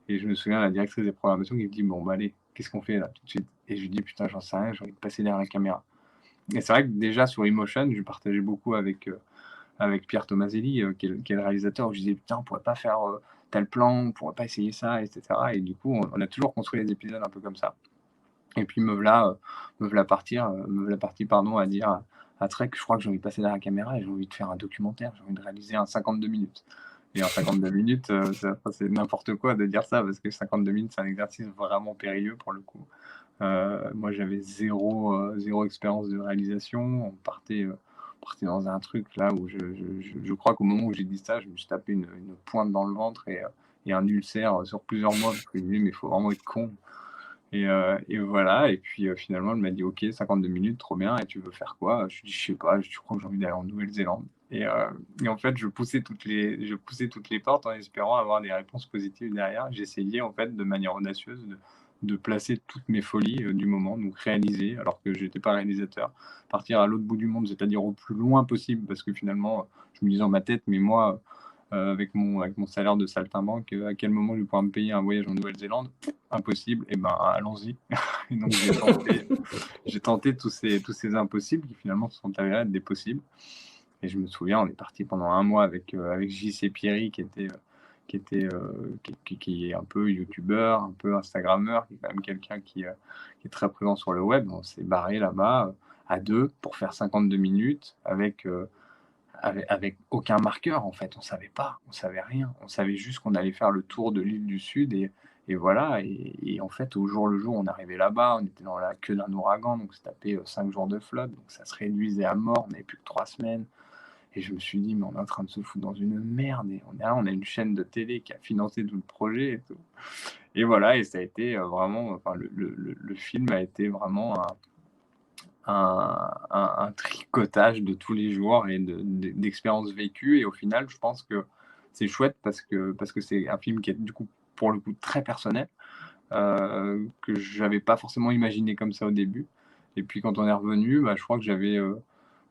je me souviens, la directrice des programmations qui me dit: «Bon, bah, allez, qu'est-ce qu'on fait là, tout de suite?» et je lui dis: «Putain, j'en sais rien, j'ai envie de passer derrière la caméra» et c'est vrai que déjà sur Emotion, je partageais beaucoup avec Pierre Tomaselli, qui est le réalisateur, où je disais: «Putain, on pourrait pas faire, tel plan, on pourrait pas essayer ça?» et cetera et du coup, on a toujours construit les épisodes un peu comme ça et puis me voilà parti, pardon, à dire à Trek: «Je crois que j'ai envie de passer derrière la caméra et j'ai envie de faire un documentaire, j'ai envie de réaliser un 52 minutes» et en 52 minutes, c'est n'importe quoi de dire ça parce que 52 minutes, c'est un exercice vraiment périlleux pour le coup. Moi, j'avais 0 expérience de réalisation. On partait dans un truc là où je crois qu'au moment où j'ai dit ça, je me suis tapé une pointe dans le ventre et un ulcère, sur plusieurs mois parce que je me dis: «Mais il faut vraiment être con» et voilà et puis, finalement, elle m'a dit: «OK, 52 minutes, trop bien et tu veux faire quoi?» Je lui ai dit: «Je sais pas, je crois que j'ai envie d'aller en Nouvelle-Zélande» et en fait, je poussais toutes les portes en espérant avoir des réponses positives derrière. J'essayais, en fait, de manière audacieuse de placer toutes mes folies, du moment, donc réaliser alors que j'étais pas réalisateur. Partir à l'autre bout du monde, c'est-à-dire au plus loin possible parce que finalement, je me disais dans ma tête: «Mais moi, avec mon salaire de saltimbanque, à quel moment je vais pouvoir me payer un voyage en Nouvelle-Zélande? Impossible, et ben, allons-y» et donc j'ai tenté tous ces impossibles qui finalement se sont avérés être des possibles et je me souviens, on est parti pendant un mois avec JC Pierry qui est un peu youtubeur, un peu instagrammeur, qui est quand même quelqu'un qui est très présent sur le web. On s'est barré là-bas, à 2 pour faire 52 minutes avec aucun marqueur en fait. On savait pas, on savait rien. On savait juste qu'on allait faire le tour de l'île du Sud et voilà et en fait, au jour le jour, on arrivait là-bas, on était dans la queue d'un ouragan, donc on s'est tapé, 5 jours de flotte, donc ça se réduisait à mort, on n'avait plus que 3 semaines et je me suis dit: «Mais on est en train de se foutre dans une merde et on est là, on a une chaîne de télé qui a financé tout le projet et tout» et voilà et ça a été, vraiment enfin le film a été vraiment un tricotage de tous les jours et d'expériences vécues et au final, je pense que c'est chouette parce que c'est un film qui est du coup, pour le coup, très personnel, que j'avais pas forcément imaginé comme ça au début et puis quand on est revenu, bah, je crois que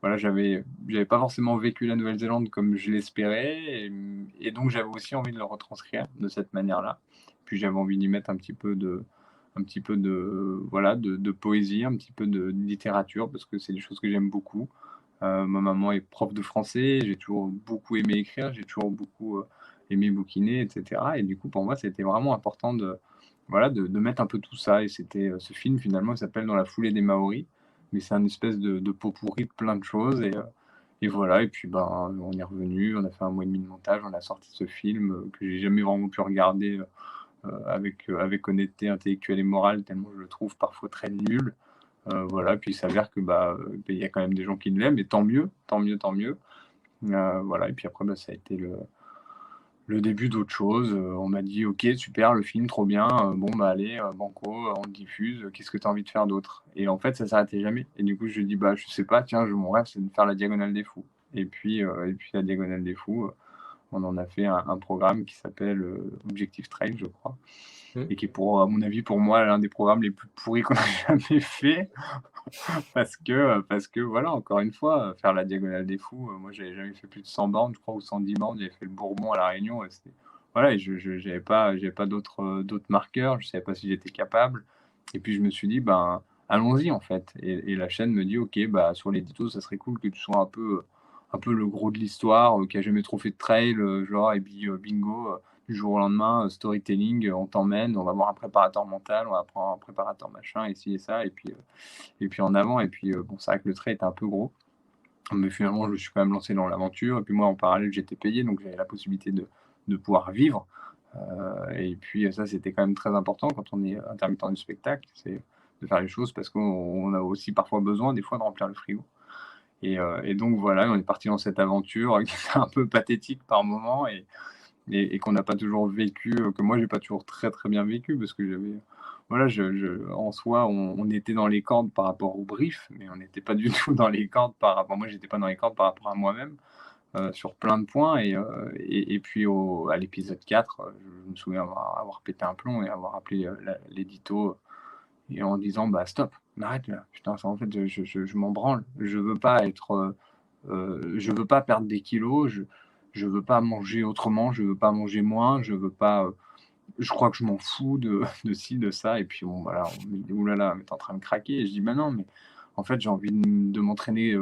voilà, j'avais pas forcément vécu la Nouvelle-Zélande comme je l'espérais et donc j'avais aussi envie de le retranscrire de cette manière-là. Puis j'avais envie d'y mettre un petit peu de voilà, de poésie, un petit peu de littérature parce que c'est des choses que j'aime beaucoup. Ma maman est prof de français, j'ai toujours beaucoup aimé écrire, j'ai toujours beaucoup, aimé bouquiner et cetera et du coup, pour moi, c'était vraiment important de voilà, de mettre un peu tout ça et c'était, ce film finalement, il s'appelle «Dans la foulée des Maoris», mais c'est un espèce de pot-pourri de plein de choses et voilà et puis, ben, on est revenu, on a fait 1 mois et demi de montage, on a sorti ce film, que j'ai jamais vraiment pu regarder, avec honnêteté intellectuelle et morale tellement je le trouve parfois très nul. Voilà, puis il s'avère que, il y a quand même des gens qui l'aiment et tant mieux, tant mieux, tant mieux. Voilà et puis après, ça a été le début d'autre chose, on m'a dit: «OK, super, le film, trop bien, bon, bah, allez, banco, on le diffuse, qu'est-ce que tu as envie de faire d'autre?» et en fait, ça s'arrêtait jamais et du coup, je lui dis: «Bah, je sais pas, tiens, mon rêve, c'est de faire la Diagonale des Fous» et puis la Diagonale des Fous, on en a fait un programme qui s'appelle, Objectif Trail, je crois Mmh. et qui est à mon avis, pour moi, l'un des programmes les plus pourris qu'on a jamais fait. Parce que voilà, encore une fois, faire la Diagonale des Fous, moi j'avais jamais fait plus de 100 bornes, je crois, ou 110 bornes. J'avais fait le Bourbon à La Réunion et c'était voilà et je j'avais pas d'autres marqueurs, je savais pas si j'étais capable et puis je me suis dit: «Ben, allons-y en fait» et la chaîne me dit: «OK, bah, sur l'édito, ça serait cool que tu sois un peu le gros de l'histoire, qui a jamais trop fait de trail, genre et puis, bingo, du jour au lendemain, storytelling, on t'emmène, on va voir un préparateur mental, on va prendre un préparateur machin et ci et ça et puis en avant et puis, bon, c'est vrai que le trait était un peu gros, mais finalement, je me suis quand même lancé dans l'aventure et puis moi, en parallèle, j'étais payé, donc j'avais la possibilité de pouvoir vivre, et puis, ça, c'était quand même très important quand on est intermittent du spectacle, c'est de faire les choses parce qu'on a aussi parfois besoin, des fois, de remplir le frigo et donc voilà, on est parti dans cette aventure qui était un peu pathétique par moments et qu'on n'a pas toujours vécu, que moi j'ai pas toujours très, très bien vécu parce que j'avais voilà, en soi, on était dans les cordes par rapport au brief, mais on n'était pas du tout dans les cordes par rapport moi, j'étais pas dans les cordes par rapport à moi-même. sur plein de points. Et puis à l'épisode 4, je me souviens avoir pété un plomb et avoir appelé l'édito et en disant bah stop, m'arrête là, putain, en fait je m'en branle, je veux pas je veux pas perdre des kilos, je veux pas manger autrement, je veux pas manger moins, je veux pas je crois que je m'en fous de ci, de ça. Et puis bon, voilà, on me dit ouh là là, mais t'es en train de craquer. Et je dis bah non, mais en fait, j'ai envie de m'entraîner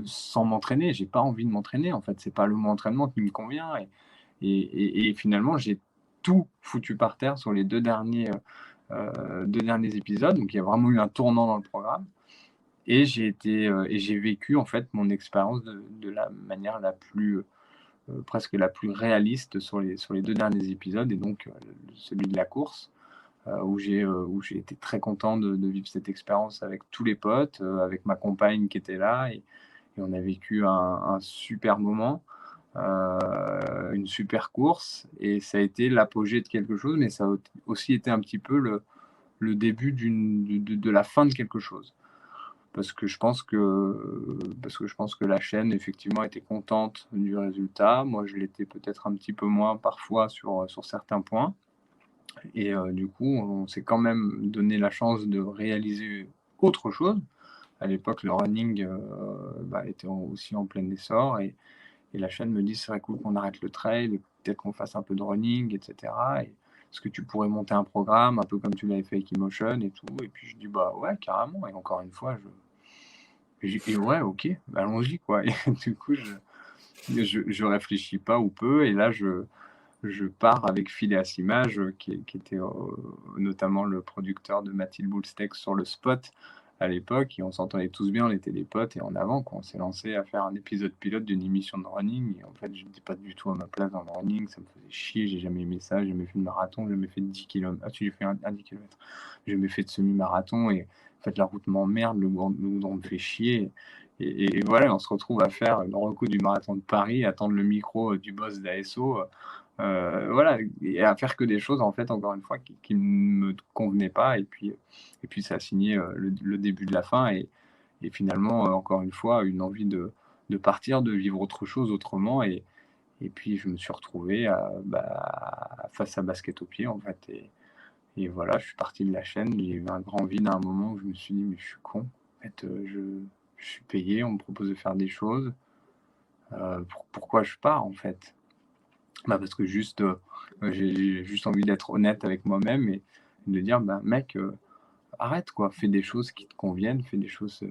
sans m'entraîner. J'ai pas envie de m'entraîner. En fait, c'est pas le mot entraînement qui me convient. Et finalement, j'ai tout foutu par terre sur les deux derniers épisodes. Donc, il y a vraiment eu un tournant dans le programme. Et j'ai vécu en fait mon expérience de la manière la plus presque la plus réaliste sur les deux derniers épisodes, et donc celui de la course, où j'ai été très content de vivre cette expérience avec tous les potes, avec ma compagne qui était là, et on a vécu un super moment, une super course, et ça a été l'apogée de quelque chose, mais ça a aussi été un petit peu le début de la fin de quelque chose. Parce que je pense que la chaîne, effectivement, était contente du résultat. Moi, je l'étais peut-être un petit peu moins parfois sur certains points. Et du coup, on s'est quand même donné la chance de réaliser autre chose. À l'époque, le running était aussi en plein essor. Et la chaîne me dit, c'est vrai cool qu'on arrête le trail, peut-être qu'on fasse un peu de running, etc. Et est-ce que tu pourrais monter un programme, un peu comme tu l'avais fait avec Emotion et tout? Et puis je dis, bah ouais, carrément. Et encore une fois, et ouais, ok, bah, allons-y, quoi. Et du coup, je réfléchis pas ou peu, et là, je pars avec Phileas Image, qui était notamment le producteur de Mathilde Boulsteck sur le spot à l'époque, et on s'entendait tous bien, on était des potes, et en avant, quand on s'est lancé à faire un épisode pilote d'une émission de running, et en fait, je n'étais pas du tout à ma place dans le running, ça me faisait chier, j'ai jamais aimé ça, j'ai jamais fait de marathon, j'ai jamais fait de 10 km. Ah, si, j'ai fait un 10 km. J'ai jamais fait de semi-marathon, et en fait, la route m'emmerde, le goudron me fait chier. Et voilà, on se retrouve à faire le recoup du marathon de Paris, attendre le micro du boss d'ASO, voilà, et à faire que des choses, en fait, encore une fois, qui ne me convenaient pas. Et puis ça a signé le début de la fin. Et finalement, encore une fois, une envie de partir, de vivre autre chose autrement. Et puis je me suis retrouvé face à Basket au pied, en fait. Et voilà, je suis parti de la chaîne. J'ai eu un grand vide à un moment où je me suis dit, mais je suis con. En fait, je suis payé, on me propose de faire des choses. Pourquoi je pars, en fait? Bah parce que j'ai juste envie d'être honnête avec moi-même, et de dire, bah mec, arrête quoi, fais des choses qui te conviennent, fais des choses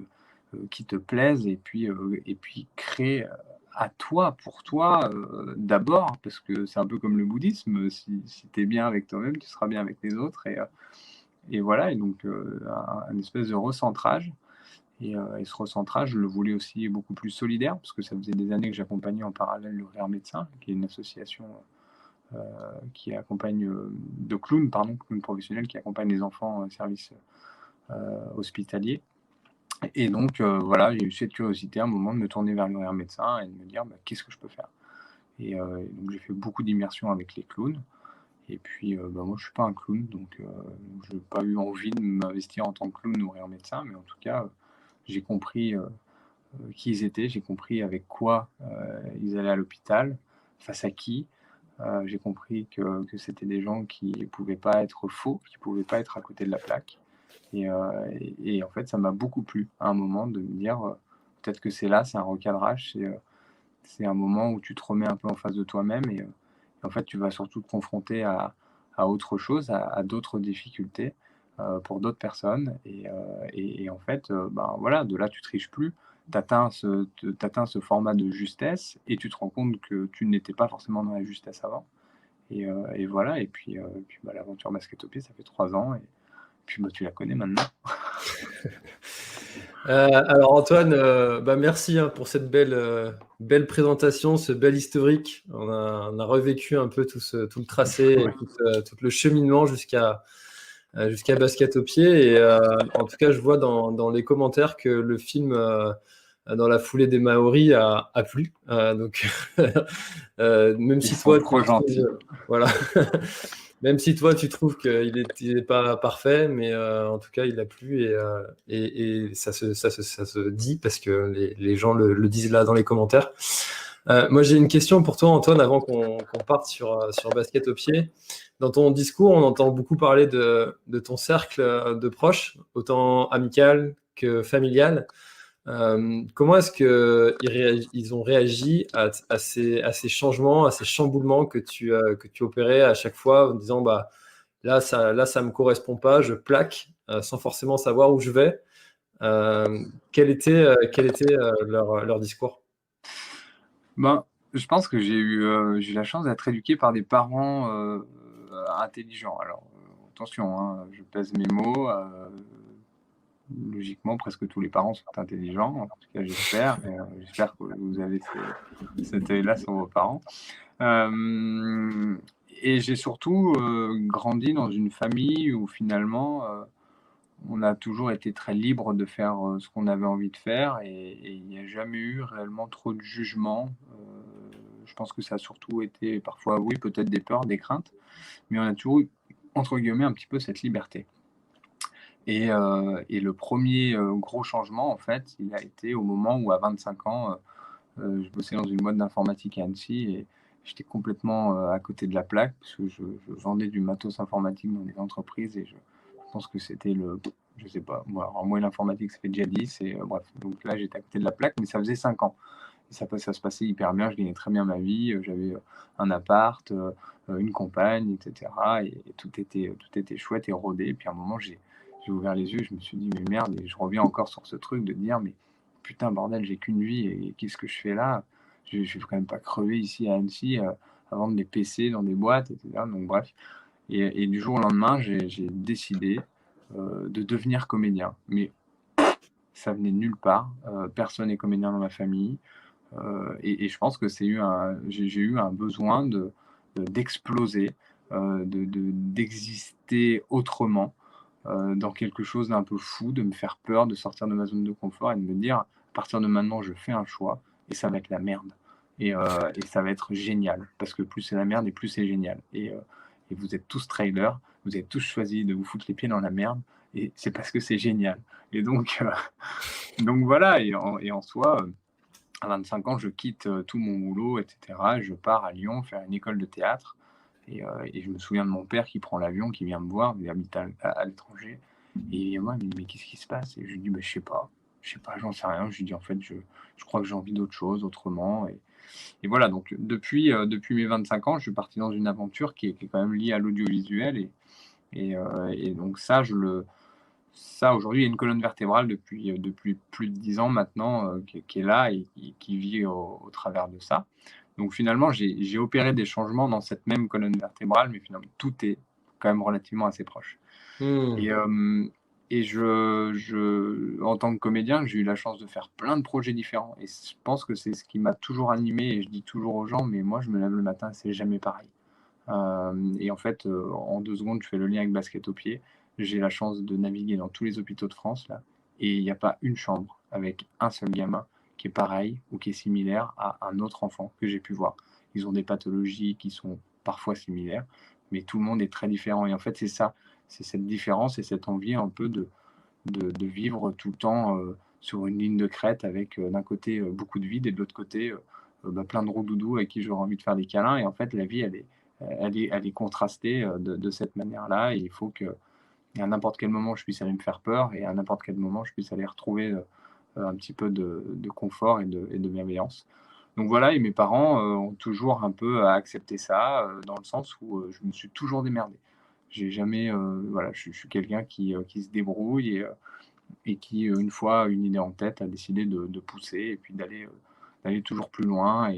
qui te plaisent, et puis crée à toi, pour toi, d'abord, parce que c'est un peu comme le bouddhisme, si tu es bien avec toi-même, tu seras bien avec les autres, et voilà, et donc un espèce de recentrage. Et ce recentrage, je le voulais aussi beaucoup plus solidaire, parce que ça faisait des années que j'accompagnais en parallèle le Rire Médecin, qui est une association qui accompagne de clowns, pardon, clowns professionnels qui accompagnent les enfants en service hospitalier. Et donc voilà, j'ai eu cette curiosité à un moment de me tourner vers le Rire Médecin et de me dire bah, qu'est-ce que je peux faire. Et donc j'ai fait beaucoup d'immersions avec les clowns. Et puis moi je suis pas un clown, donc je n'ai pas eu envie de m'investir en tant que clown ou Rire Médecin, mais en tout cas j'ai compris qui ils étaient, j'ai compris avec quoi ils allaient à l'hôpital, face à qui. J'ai compris que c'était des gens qui ne pouvaient pas être faux, qui ne pouvaient pas être à côté de la plaque. Et en fait, ça m'a beaucoup plu à un moment de me dire, peut-être que c'est un recadrage, c'est un moment où tu te remets un peu en face de toi-même, et en fait, tu vas surtout te confronter à autre chose, à d'autres difficultés pour d'autres personnes. Et en fait, ben voilà, de là, tu triches plus. T'atteins ce format de justesse, et tu te rends compte que tu n'étais pas forcément dans la justesse avant. Et voilà, et puis bah, l'aventure Basket au pied, ça fait 3 ans, et puis bah, tu la connais maintenant. Alors Antoine, merci pour cette belle présentation, ce bel historique. On a revécu un peu tout le tracé, Ouais. et tout le cheminement jusqu'à Basket au pied. Et en tout cas, je vois dans les commentaires que le film, dans la foulée des Maoris, a plu. Donc, même si toi, trop gentils. voilà. Même si toi, tu trouves qu'il n'est pas parfait, mais en tout cas, il a plu, et ça se dit, parce que les gens le disent là dans les commentaires. Moi, j'ai une question pour toi, Antoine, avant qu'on parte sur basket au pied. Dans ton discours, on entend beaucoup parler de ton cercle de proches, autant amical que familial. Comment est-ce qu'ils ont réagi à ces changements, à ces chamboulements que tu opérais à chaque fois en disant, bah, là, ça me correspond pas, je plaque sans forcément savoir où je vais. Quel était leur discours? Ben, je pense que j'ai eu la chance d'être éduqué par des parents intelligents. Alors, attention, hein, je pèse mes mots. Logiquement, presque tous les parents sont intelligents, en tout cas j'espère. Et, j'espère que vous avez cet œil-là sur vos parents. Et j'ai surtout grandi dans une famille où finalement on a toujours été très libre de faire ce qu'on avait envie de faire et il n'y a jamais eu réellement trop de jugement. Je pense que ça a surtout été parfois, oui, peut-être des peurs, des craintes, mais on a toujours eu, entre guillemets, un petit peu cette liberté. Et le premier gros changement, en fait, il a été au moment où, à 25 ans, je bossais dans une boîte d'informatique à Annecy et j'étais complètement à côté de la plaque parce que je vendais du matos informatique dans des entreprises et je pense que c'était je sais pas, moi l'informatique ça fait déjà 10 et bref, donc là j'étais à côté de la plaque, mais ça faisait 5 ans. Et ça se passait hyper bien, je gagnais très bien ma vie, j'avais un appart, une compagne, etc. Et tout était chouette et rodé. Et puis à un moment, j'ai ouvert les yeux, je me suis dit, mais merde, et je reviens encore sur ce truc de dire, mais putain, bordel, j'ai qu'une vie et qu'est-ce que je fais là? Je vais quand même pas crever ici à Annecy à vendre des PC dans des boîtes, etc. Donc bref. Et du jour au lendemain, j'ai décidé de devenir comédien. Mais ça venait de nulle part. Personne n'est comédien dans ma famille. Et je pense que j'ai eu un besoin d'exploser, d'exister autrement, dans quelque chose d'un peu fou, de me faire peur, de sortir de ma zone de confort et de me dire, à partir de maintenant, je fais un choix et ça va être la merde. Et ça va être génial, parce que plus c'est la merde et plus c'est génial. Et vous êtes tous trailers, vous avez tous choisi de vous foutre les pieds dans la merde, et c'est parce que c'est génial. Et donc, donc voilà, et en soi, à 25 ans, je quitte tout mon boulot, etc. Je pars à Lyon faire une école de théâtre. Et je me souviens de mon père qui prend l'avion, qui vient me voir, il habite à l'étranger. Et il vient me voir, il me dit, mais qu'est-ce qui se passe? Et je lui dis, bah, je sais pas, j'en sais rien. Je lui dis, en fait, je crois que j'ai envie d'autre chose, autrement. Et voilà, donc depuis mes 25 ans, je suis parti dans une aventure qui est quand même liée à l'audiovisuel. Et donc ça, aujourd'hui, il y a une colonne vertébrale depuis plus de 10 ans maintenant qui est là et qui vit au travers de ça. Donc finalement, j'ai opéré des changements dans cette même colonne vertébrale, mais finalement, tout est quand même relativement assez proche. Hmm. Et en tant que comédien, j'ai eu la chance de faire plein de projets différents. Et je pense que c'est ce qui m'a toujours animé. Et je dis toujours aux gens, mais moi, je me lève le matin, c'est jamais pareil. Et en fait, en 2 secondes, je fais le lien avec basket au pied. J'ai la chance de naviguer dans tous les hôpitaux de France, là, et il n'y a pas une chambre avec un seul gamin qui est pareil ou qui est similaire à un autre enfant que j'ai pu voir. Ils ont des pathologies qui sont parfois similaires, mais tout le monde est très différent. Et en fait, c'est ça, c'est cette différence et cette envie un peu de vivre tout le temps sur une ligne de crête avec d'un côté beaucoup de vide et de l'autre côté plein de roues-doudous avec qui j'aurais envie de faire des câlins. Et en fait, la vie, elle est contrastée de cette manière-là. Et il faut que à n'importe quel moment, je puisse aller me faire peur et à n'importe quel moment, je puisse aller retrouver un petit peu de confort et de bienveillance. Donc voilà, et mes parents ont toujours un peu accepté ça, dans le sens où je me suis toujours démerdé. J'ai jamais, voilà, je suis quelqu'un qui se débrouille et qui, une fois une idée en tête, a décidé de pousser et puis d'aller toujours plus loin.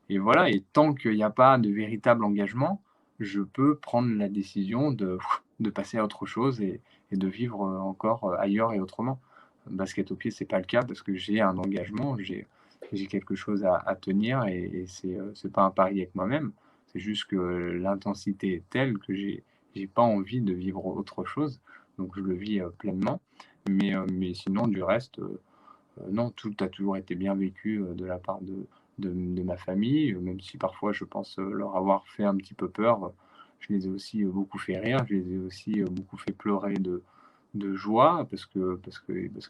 Et voilà, et tant qu'il n'y a pas de véritable engagement, je peux prendre la décision de passer à autre chose et de vivre encore ailleurs et autrement. Basket au pied, c'est pas le cas parce que j'ai un engagement, j'ai quelque chose à tenir et c'est pas un pari avec moi-même. C'est juste que l'intensité est telle que j'ai pas envie de vivre autre chose. Donc je le vis pleinement. Mais sinon, du reste, non, tout a toujours été bien vécu de la part de ma famille, même si parfois je pense leur avoir fait un petit peu peur. Je les ai aussi beaucoup fait rire, je les ai aussi beaucoup fait pleurer de joie, parce qu'il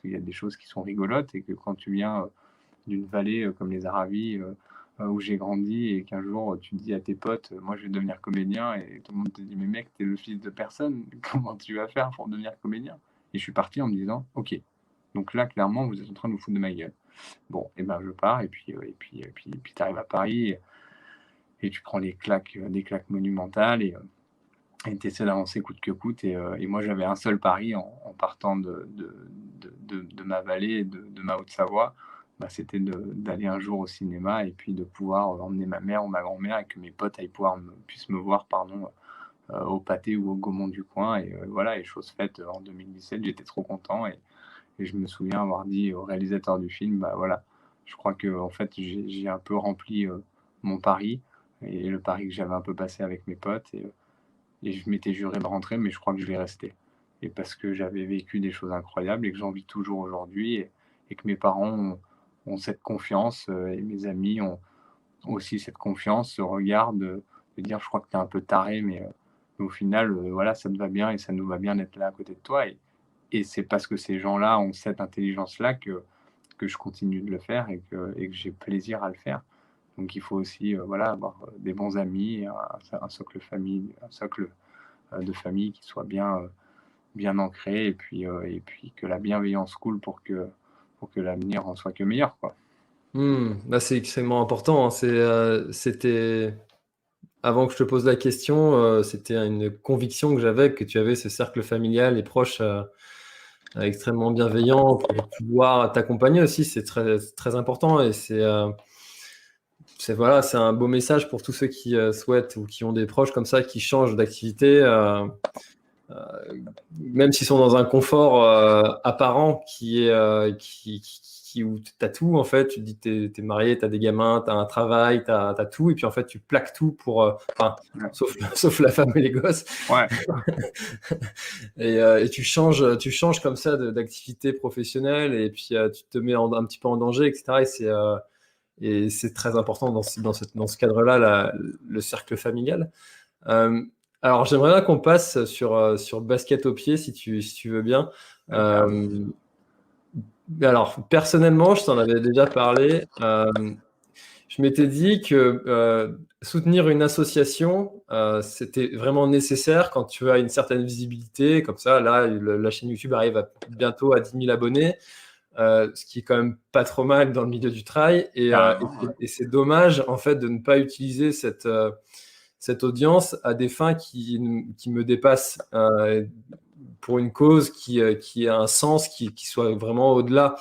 y a des choses qui sont rigolotes et que quand tu viens d'une vallée comme les Aravis, où j'ai grandi et qu'un jour tu dis à tes potes: «Moi je vais devenir comédien» et tout le monde te dit: «Mais mec, t'es le fils de personne, comment tu vas faire pour devenir comédien?» Et je suis parti en me disant: «OK, donc là clairement vous êtes en train de vous foutre de ma gueule. Bon et ben je pars» et puis tu arrives à Paris et tu prends des claques monumentales et tu essaies d'avancer coûte que coûte et moi j'avais un seul pari en partant de ma vallée et de ma Haute-Savoie, bah, c'était d'aller un jour au cinéma et puis de pouvoir, emmener ma mère ou ma grand-mère et que mes potes puissent me voir, pardon, au Pathé ou au Gaumont du coin et voilà et chose faite, en 2017, j'étais trop content et je me souviens avoir dit au réalisateur du film: «Bah, voilà, je crois que en fait j'ai un peu rempli, mon pari et le pari que j'avais un peu passé avec mes potes et je m'étais juré de rentrer, mais je crois que je vais rester. Et parce que j'avais vécu des choses incroyables et que j'en vis toujours aujourd'hui et que mes parents ont cette confiance, et mes amis ont aussi cette confiance, ce regard de dire: «Je crois que tu es un peu taré, mais au final, voilà, ça te va bien et ça nous va bien d'être là à côté de toi» et c'est parce que ces gens-là ont cette intelligence-là que je continue de le faire et que j'ai plaisir à le faire. Donc il faut aussi, voilà, avoir, des bons amis et un socle de famille qui soit bien ancré et puis que la bienveillance coule pour que l'avenir en soit que meilleur, quoi. Bah, c'est extrêmement important, hein. C'était avant que je te pose la question, c'était une conviction que j'avais que tu avais ce cercle familial et proche, extrêmement bienveillant pour pouvoir t'accompagner aussi. C'est très important et voilà, c'est un beau message pour tous ceux qui, souhaitent ou qui ont des proches comme ça qui changent d'activité, heu, même s'ils sont dans un confort, apparent qui est, où tu as tout en fait. Tu te dis que tu es marié, tu as des gamins, tu as un travail, tu as tout et puis en fait tu plaques tout pour, enfin, Ouais. sauf sauf la femme et les gosses Ouais, et tu changes comme ça d'activité professionnelle et puis, tu te mets un petit peu en danger et cetera et c'est très important dans ce cadre-là, le cercle familial. Euh, alors, j'aimerais bien qu'on passe sur basket au pied, si tu veux bien. carrément. Euh, alors, personnellement, je t'en avais déjà parlé. Je m'étais dit que soutenir une association, c'était vraiment nécessaire quand tu as une certaine visibilité. Comme ça, là, la chaîne YouTube arrive bientôt à 10 000 abonnés. Ce qui est quand même pas trop mal dans le milieu du trail. Carrément, ouais. Et c'est dommage en fait de ne pas utiliser cette audience à des fins qui me dépassent pour une cause qui a un sens, qui soit vraiment au-delà.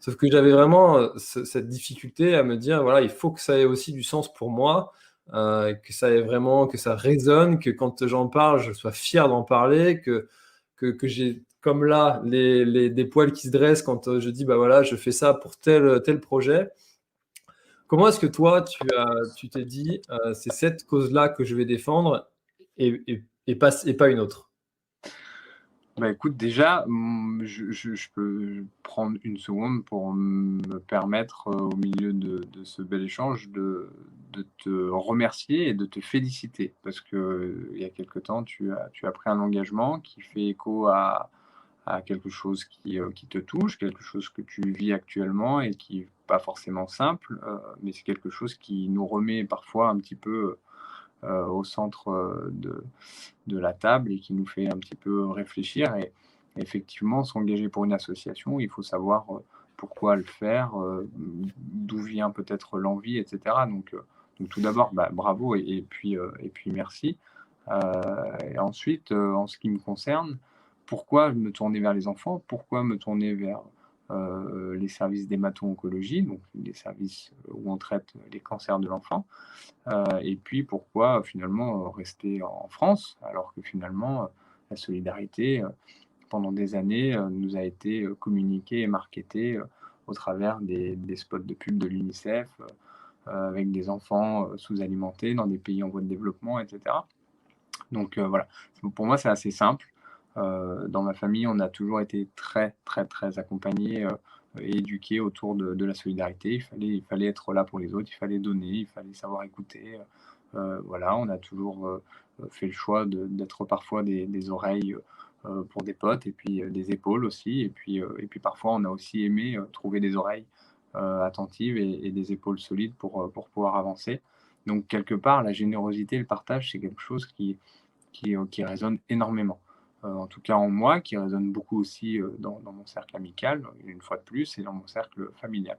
Sauf que j'avais vraiment cette difficulté à me dire, voilà, il faut que ça ait aussi du sens pour moi, que ça ait vraiment, que ça résonne, que quand j'en parle, je sois fier d'en parler, que j'ai comme là des poils qui se dressent quand je dis bah voilà je fais ça pour tel projet. Comment est-ce que toi tu t'es dit c'est cette cause-là que je vais défendre et pas une autre? Bah, écoute, déjà, je peux prendre une seconde pour me permettre, au milieu de ce bel échange, de te remercier et de te féliciter. Parce que il y a quelque temps, tu as pris un engagement qui fait écho à quelque chose qui te touche, quelque chose que tu vis actuellement et qui est pas forcément simple, mais c'est quelque chose qui nous remet parfois un petit peu, au centre, de la table et qui nous fait un petit peu réfléchir et effectivement s'engager pour une association, il faut savoir, pourquoi le faire, d'où vient peut-être l'envie et cetera donc tout d'abord, bah, bravo et puis merci. Heu et ensuite, en ce qui me concerne, pourquoi me tourner vers les enfants? Pourquoi me tourner vers, les services d'hémato-oncologie, donc les services où on traite les cancers de l'enfant? Et puis pourquoi, finalement, rester en France? Alors que finalement, la solidarité, pendant des années, nous a été, communiquée et marketée, au travers des spots de pub de l'UNICEF, avec des enfants, sous-alimentés dans des pays en voie de développement et cetera. Donc voilà, pour moi, c'est assez simple. Dans ma famille, on a toujours été très, très, très accompagnés, et éduqués autour de la solidarité. Il fallait être là pour les autres, il fallait donner, il fallait savoir écouter, voilà, on a toujours, fait le choix d'être parfois des oreilles, pour des potes et puis, des épaules aussi et puis parfois on a aussi aimé, trouver des oreilles, attentive et des épaules solides pour pouvoir avancer. Donc quelque part, la générosité et le partage, c'est quelque chose qui résonne énormément. En tout cas en moi, qui résonne beaucoup aussi, dans mon cercle amical, une fois de plus, et dans mon cercle familial.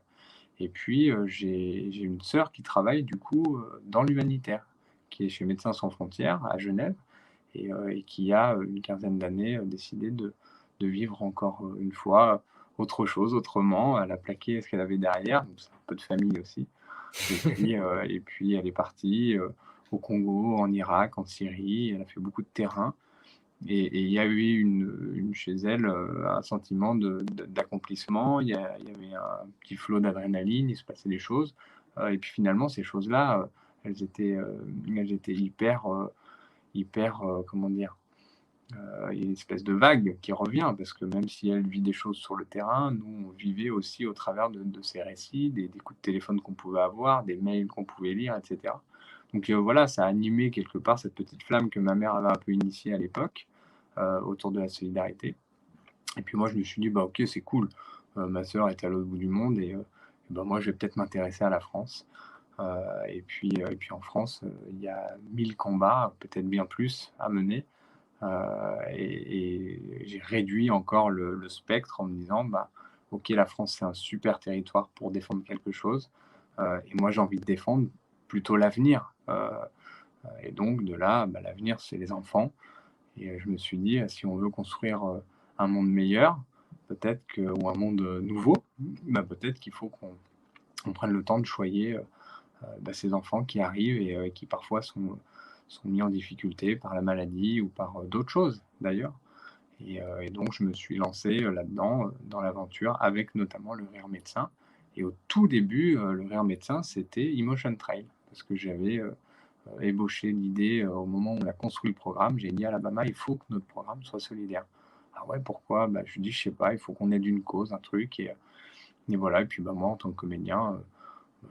Et puis, j'ai une sœur qui travaille du coup, dans l'humanitaire, qui est chez Médecins sans frontières à Genève et qui a, une quinzaine d'années, décidé de vivre encore, une fois, autre chose, autrement. Elle a plaqué ce qu'elle avait derrière, donc c'est un peu de famille aussi. Et puis elle est partie, au Congo, en Irak, en Syrie. Elle a fait beaucoup de terrain et il y a eu chez elle, un sentiment d'accomplissement. Il y avait un petit flot d'adrénaline, il se passait des choses, et puis finalement ces choses-là, elles étaient hyper, comment dire? Il y a une espèce de vague qui revient parce que même si elle vit des choses sur le terrain, nous, on vivait aussi au travers de ces récits, des coups de téléphone qu'on pouvait avoir, des mails qu'on pouvait lire, et cetera. Donc voilà, ça a animé quelque part cette petite flamme que ma mère avait un peu initiée à l'époque, autour de la solidarité. Et puis moi, je me suis dit: «Bah, OK, c'est cool, ma sœur est à l'autre bout du monde et bah, moi, je vais peut-être m'intéresser à la France». Et puis en France, il y a 1000 combats, peut-être bien plus, à mener. Et j'ai réduit encore le spectre en me disant: «Bah, OK, la France, c'est un super territoire pour défendre quelque chose, et moi, j'ai envie de défendre plutôt l'avenir». Et donc de là, bah, l'avenir, c'est les enfants et je me suis dit: «Si on veut construire, un monde meilleur, peut-être que ou un monde, nouveau, bah, peut-être qu'il faut qu'on prenne le temps de choyer, bah, ces enfants qui arrivent et qui parfois sont mis en difficulté par la maladie ou par, d'autres choses d'ailleurs et donc je me suis lancé, là-dedans, dans l'aventure avec notamment le Rire Médecin et au tout début, le Rire Médecin, c'était Emotion Trail parce que j'avais, ébauché l'idée, au moment où on a construit le programme. J'ai dit: «Alabama, il faut que notre programme soit solidaire». «Ah ouais, pourquoi?» Bah, je lui dis: «Je sais pas, il faut qu'on aide une cause, un truc» et voilà et puis, bah, moi en tant que comédien,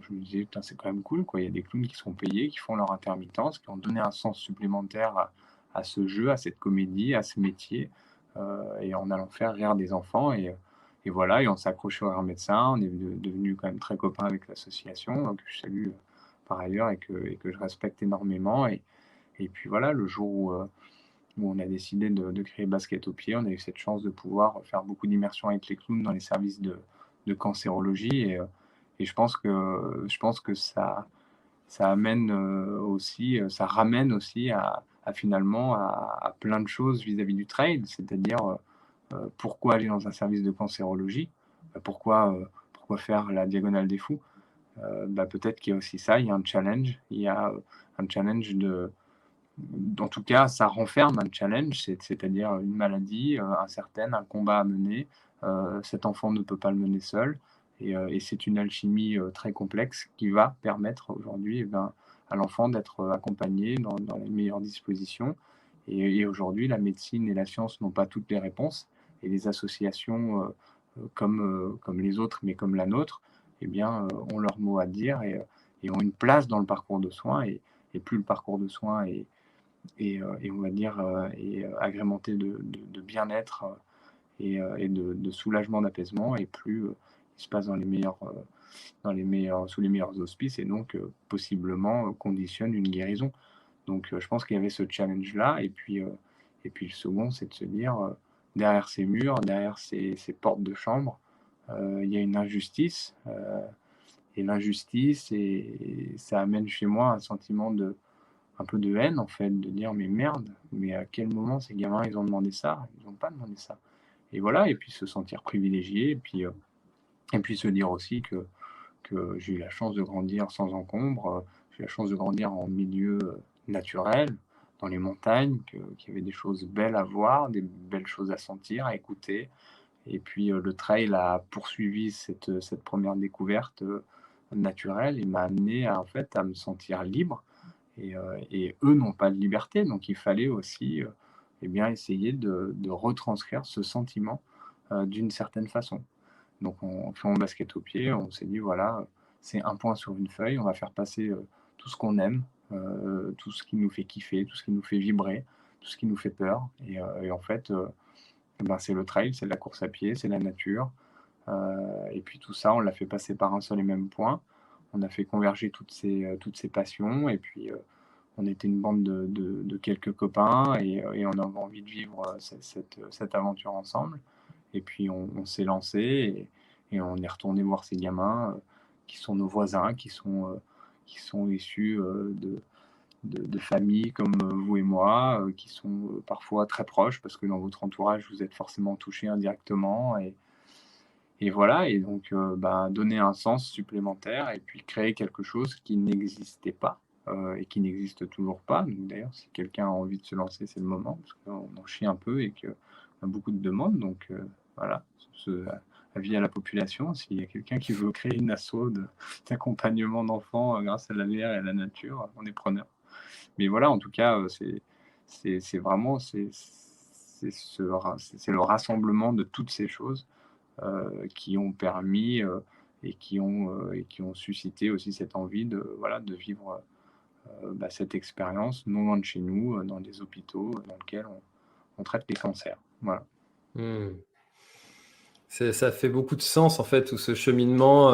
je me disais: «Putain, c'est quand même cool, quoi». Il y a des clowns qui sont payés, qui font leur intermittence, qui ont donné un sens supplémentaire à ce jeu, à cette comédie, à ce métier, et en allant faire rire des enfants et voilà et on s'est accroché au Rire Médecin. On est devenus quand même très copains avec l'association, que je salue, par ailleurs et que je respecte énormément et puis voilà, le jour où on a décidé de créer Basket au pied, on a eu cette chance de pouvoir faire beaucoup d'immersions avec les clowns dans les services de cancérologie et je pense que ça amène, aussi, ça ramène aussi à finalement à plein de choses vis-à-vis du trail. C'est-à-dire, pourquoi aller dans un service de cancérologie? Pourquoi faire la diagonale des fous? Bah, peut-être qu'il y a aussi ça, il y a un challenge, il y a, un challenge en tout cas, ça renferme un challenge, c'est-à-dire une maladie, incertaine, un combat à mener. Cet enfant ne peut pas le mener seul et c'est une alchimie, très complexe qui va permettre aujourd'hui, eh ben, à l'enfant d'être, accompagné dans les meilleures dispositions et aujourd'hui, la médecine et la science n'ont pas toutes les réponses et les associations, comme les autres, mais comme la nôtre, eh bien, ont leur mot à dire et ont une place dans le parcours de soins et plus le parcours de soins et on va dire, agrémenté de bien-être, et de soulagement, d'apaisement et plus, il se passe sous les meilleurs auspices et donc possiblement, conditionne une guérison. Donc je pense qu'il y avait ce challenge-là et puis le second, c'est de se dire, derrière ces murs, derrière ces portes de chambre, il y a une injustice, et l'injustice et ça amène chez moi un sentiment un peu de haine en fait, de dire: «Mais merde, mais à quel moment ces gamins ils ont demandé ça? Ils ont pas demandé ça» et voilà et puis se sentir privilégié et puis se dire aussi que j'ai eu la chance de grandir sans encombre, j'ai eu la chance de grandir en milieu, naturel, dans les montagnes, qu'il y avait des choses belles à voir, des belles choses à sentir, à écouter et puis, le trail a poursuivi cette 1re découverte, naturelle et m'a amené à, en fait, à me sentir libre et eux n'ont pas de liberté, donc il fallait aussi, eh bien, essayer de retranscrire ce sentiment, d'une certaine façon. Donc en faisant basket au pied, on s'est dit: «Voilà, c'est un point sur une feuille, on va faire passer, tout ce qu'on aime, tout ce qui nous fait kiffer, tout ce qui nous fait vibrer, tout ce qui nous fait peur» et en fait, ben, c'est le trail, c'est la course à pied, c'est la nature, Et puis tout ça, on l'a fait passer par un seul et même point. On a fait converger toutes ces passions et puis, on était une bande de quelques copains et on avait envie de vivre, cette aventure ensemble et puis on s'est lancé et on est retourné voir ces gamins, qui sont nos voisins, qui sont issus, de familles comme, vous et moi, qui sont, parfois très proches parce que dans votre entourage, vous êtes forcément touchés indirectement et voilà et donc bah, donner un sens supplémentaire et puis créer quelque chose qui n'existait pas, et qui n'existe toujours pas. Donc d'ailleurs, si quelqu'un a envie de se lancer, c'est le moment parce qu'on en chie un peu et qu'on a beaucoup de demandes donc voilà, ce avis à la population, s'il y a quelqu'un qui veut créer une asso d'accompagnement d'enfants, grâce à la VR et à la nature, on est preneur. Mais voilà, en tout cas, c'est vraiment c'est le rassemblement de toutes ces choses, qui ont permis, et qui ont suscité aussi cette envie de, voilà, de vivre, bah, cette expérience non loin de chez nous, dans des hôpitaux, dans lesquels on traite les cancers. Voilà. Mmh. Ça fait beaucoup de sens, en fait, tout ce cheminement,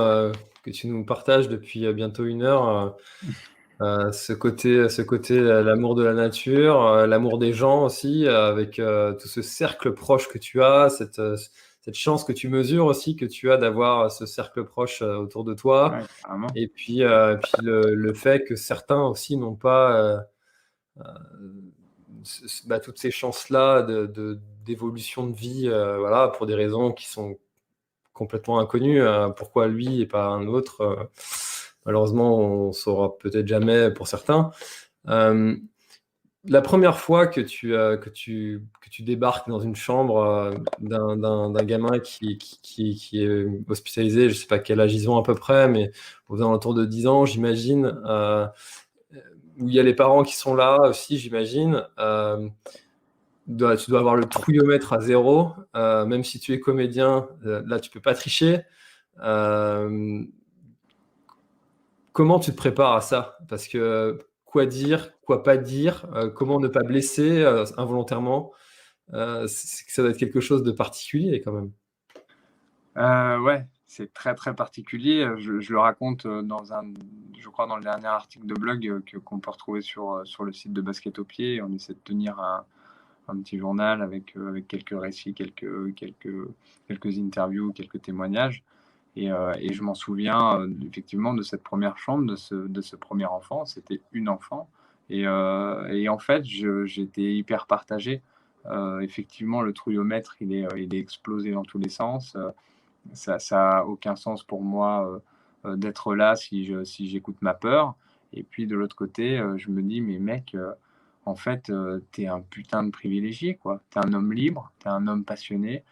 que tu nous partages depuis, bientôt 1 heure, ce côté, l'amour de la nature, l'amour des gens aussi, avec, tout ce cercle proche que tu as, cette chance que tu mesures aussi, que tu as d'avoir ce cercle proche, autour de toi Ouais, carrément. et puis le fait que certains aussi n'ont pas, toutes ces chances-là d'évolution de vie, voilà, pour des raisons qui sont complètement inconnues. Pourquoi lui et pas un autre, malheureusement, on saura peut-être jamais pour certains. Euh, la première fois que tu débarques dans une chambre, d'un gamin qui est hospitalisé, je ne sais pas quel âge ils ont à peu près, mais aux alentours de 10 ans, j'imagine, où il y a les parents qui sont là aussi, j'imagine. Tu dois avoir le trouillomètre à 0, même si tu es comédien, là tu peux pas tricher. Euh, Comment tu te prépares à ça? Parce que quoi dire, quoi pas dire, comment ne pas blesser involontairement? Ça doit être quelque chose de particulier quand même. Ouais, c'est très, très particulier, je le raconte, je crois dans le dernier article de blog, qu'on peut retrouver sur le site de Basket au Pied. On essaie de tenir un petit journal avec quelques récits, quelques interviews, quelques témoignages et je m'en souviens, effectivement de cette première chambre, de ce premier enfant. C'était une enfant et en fait, j'étais hyper partagé. Effectivement, le trouillomètre, il est explosé dans tous les sens, ça a aucun sens pour moi, d'être là si j'écoute ma peur et puis de l'autre côté, je me dis: «Mais mec, en fait, tu un putain de privilégié, quoi. T'es un homme libre, t'es un homme passionné,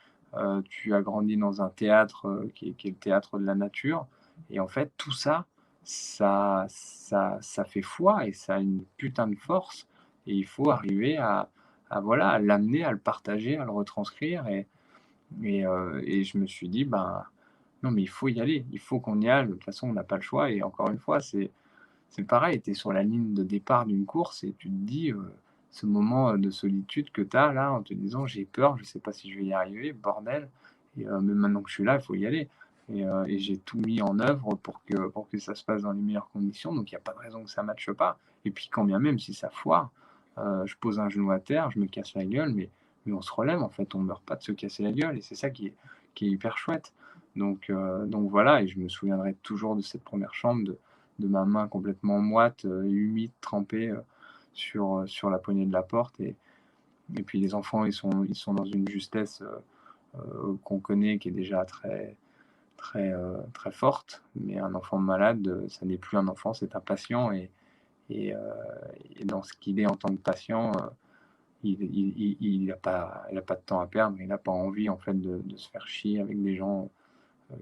tu as grandi dans un théâtre, qui est le théâtre de la nature et en fait tout ça, ça fait foi et ça a une putain de force et il faut arriver à voilà, à l'amener, à le partager, à le retranscrire et je me suis dit: «Ben, non, mais il faut y aller, il faut qu'on y aille, de toute façon, on n'a pas le choix» et encore une fois, c'est pareil, tu es sur la ligne de départ d'une course et tu te dis, ce moment, de solitude que tu as là, en te disant: «J'ai peur, je ne sais pas si je vais y arriver, bordel mais maintenant que je suis là, il faut y aller» et j'ai tout mis en œuvre pour que ça se passe dans les meilleures conditions, donc il y a pas de raison que ça matche pas et puis quand bien même si ça foire, je pose un genou à terre, je me casse la gueule, mais on se relève en fait, on meurt pas de se casser la gueule et c'est ça qui est hyper chouette. Donc voilà et je me souviendrai toujours de cette première chambre, de ma main complètement moite, humide, trempée, sur la poignée de la porte et puis les enfants, ils sont dans une justesse, qu'on connaît qui est déjà très très, très forte. Mais un enfant malade, ça n'est plus un enfant, c'est un patient et heu et dans ce qu'il est en tant que patient, il a pas de temps à perdre, il a pas envie en fait de se faire chier avec des gens,